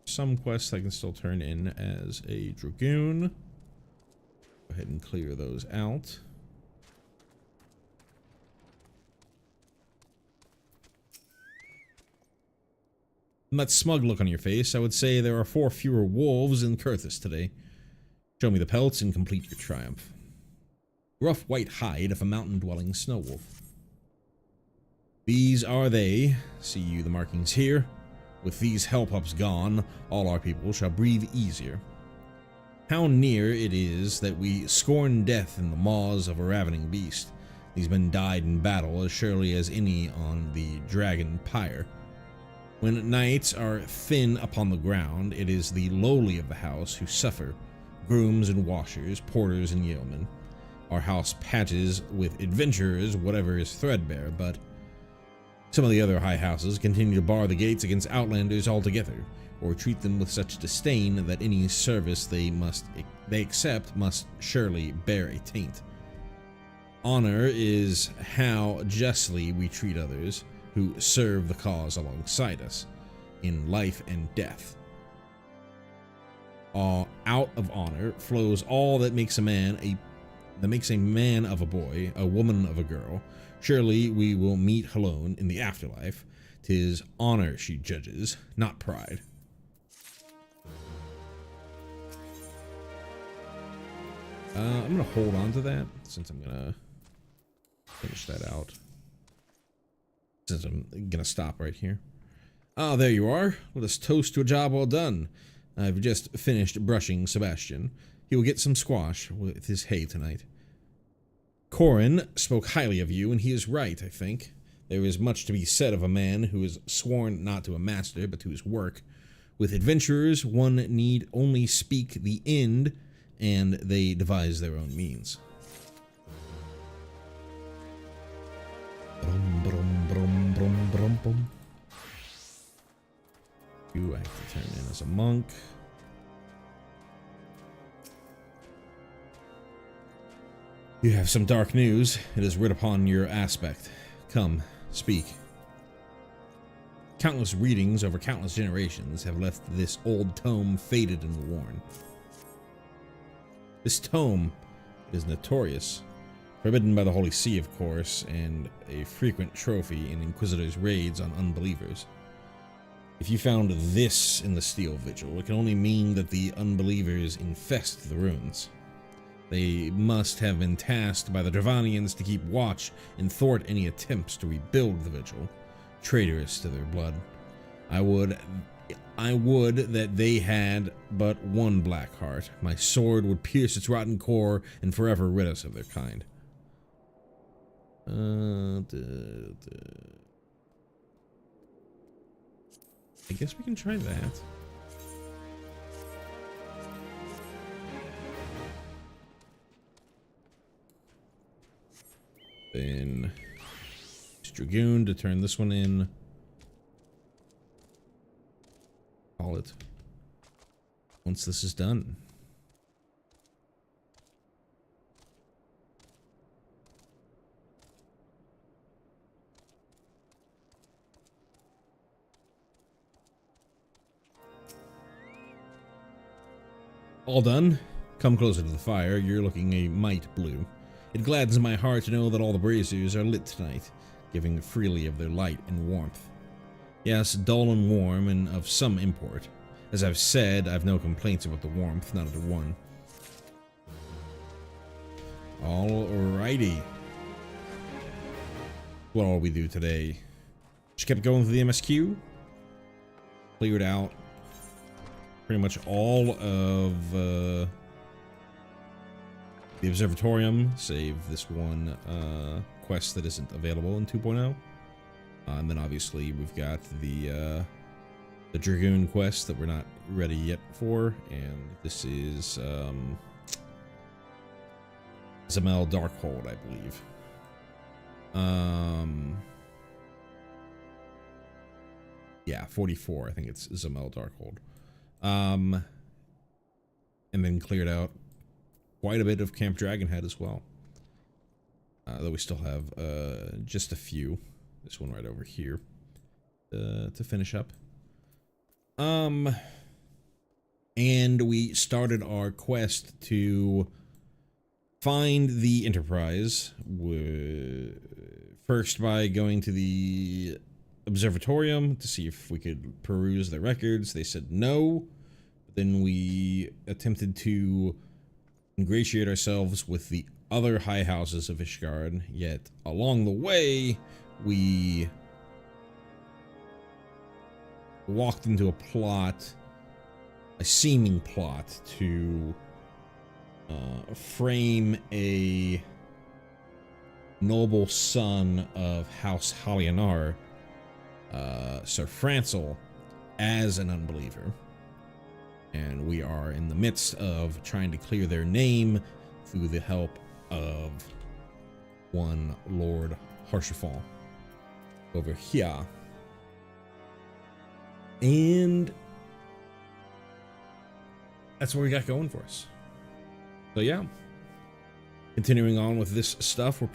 Speaker 1: Some quests I can still turn in as a dragoon. Go ahead and clear those out. From that smug look on your face, I would say there are 4 fewer wolves in Coerthas today. Show me the pelts and complete your triumph. Rough white hide of a mountain-dwelling snow wolf. These are they. See you the markings here. With these hell-pups gone, all our people shall breathe easier. How near it is that we scorn death in the maws of a ravening beast. These men died in battle as surely as any on the dragon pyre. When knights are thin upon the ground, it is the lowly of the house who suffer, grooms and washers, porters and yeomen. Our house patches with adventurers whatever is threadbare, but some of the other high houses continue to bar the gates against outlanders altogether, or treat them with such disdain that any service they accept must surely bear a taint. Honor is how justly we treat others who serve the cause alongside us, in life and death. Out of honor flows all that makes a man of a boy, a woman of a girl. Surely we will meet alone in the afterlife. 'Tis honor she judges, not pride. I'm gonna hold on to that since I'm gonna finish that out. Since I'm gonna stop right here. Ah, there you are. Let us toast to a job well done. I've just finished brushing Sebastian. He will get some squash with his hay tonight. Corin spoke highly of you, and he is right, I think. There is much to be said of a man who is sworn not to a master, but to his work. With adventurers, one need only speak the end, and they devise their own means. Brum, brum, brum, brum, brum, brum. You have to turn in as a monk. You have some dark news. It is writ upon your aspect. Come, speak. Countless readings over countless generations have left this old tome faded and worn. This tome is notorious, forbidden by the Holy See, of course, and a frequent trophy in Inquisitors' raids on unbelievers. If you found this in the Steel Vigil, it can only mean that the unbelievers infest the ruins. They must have been tasked by the Dravanians to keep watch and thwart any attempts to rebuild the Vigil, traitorous to their blood. I would that they had but one black heart. My sword would pierce its rotten core and forever rid us of their kind. I guess we can try that. Then Dragoon to turn this one in. Call it. Once this is done. All done. Come closer to the fire. You're looking a mite blue. It gladdens my heart to know that all the braziers are lit tonight, giving freely of their light and warmth. Yes, dull and warm, and of some import. As I've said, I've no complaints about the warmth, not at one. Alrighty. What all we do today? Just kept going through the MSQ. Cleared out pretty much all of the Observatorium, save this one quest that isn't available in 2.0. And then obviously we've got the Dragoon quest that we're not ready yet for, and this is Zamel Darkhold, I believe. Yeah, 44. I think it's Zamel Darkhold. And then cleared out quite a bit of Camp Dragonhead as well. Though we still have just a few. This one right over here to finish up. And we started our quest to find the Enterprise. First by going to the Observatorium to see if we could peruse the records. They said no. Then we attempted to ingratiate ourselves with the other high houses of Ishgard, yet along the way we walked into a plot, a seeming plot to frame a noble son of House Halionar, Sir Francel, as an unbeliever. And we are in the midst of trying to clear their name through the help of one Lord Harshafal over here. And that's what we got going for us. So yeah, continuing on with this stuff, we're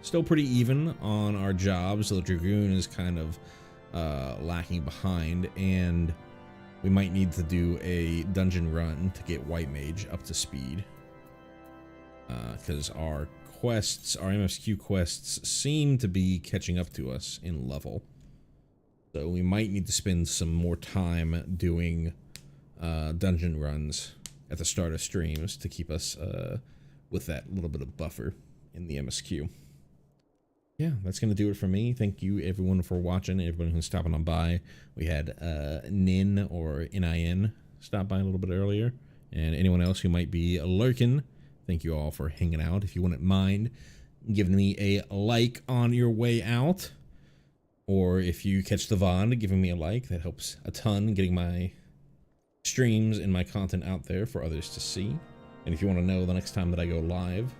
Speaker 1: still pretty even on our jobs. The Dragoon is kind of lacking behind, and we might need to do a dungeon run to get White Mage up to speed, because our quests, our MSQ quests, seem to be catching up to us in level. So we might need to spend some more time doing dungeon runs at the start of streams to keep us with that little bit of buffer in the MSQ. Yeah, that's going to do it for me. Thank you, everyone, for watching, everyone who's stopping on by. We had Nin, or Nin, stop by a little bit earlier. And anyone else who might be lurking, thank you all for hanging out. If you wouldn't mind giving me a like on your way out, or if you catch the VOD, giving me a like, that helps a ton, getting my streams and my content out there for others to see. And if you want to know the next time that I go live,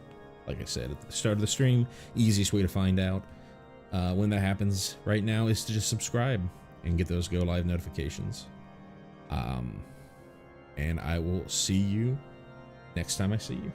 Speaker 1: like I said at the start of the stream, easiest way to find out when that happens right now is to just subscribe and get those go live notifications. And I will see you next time I see you.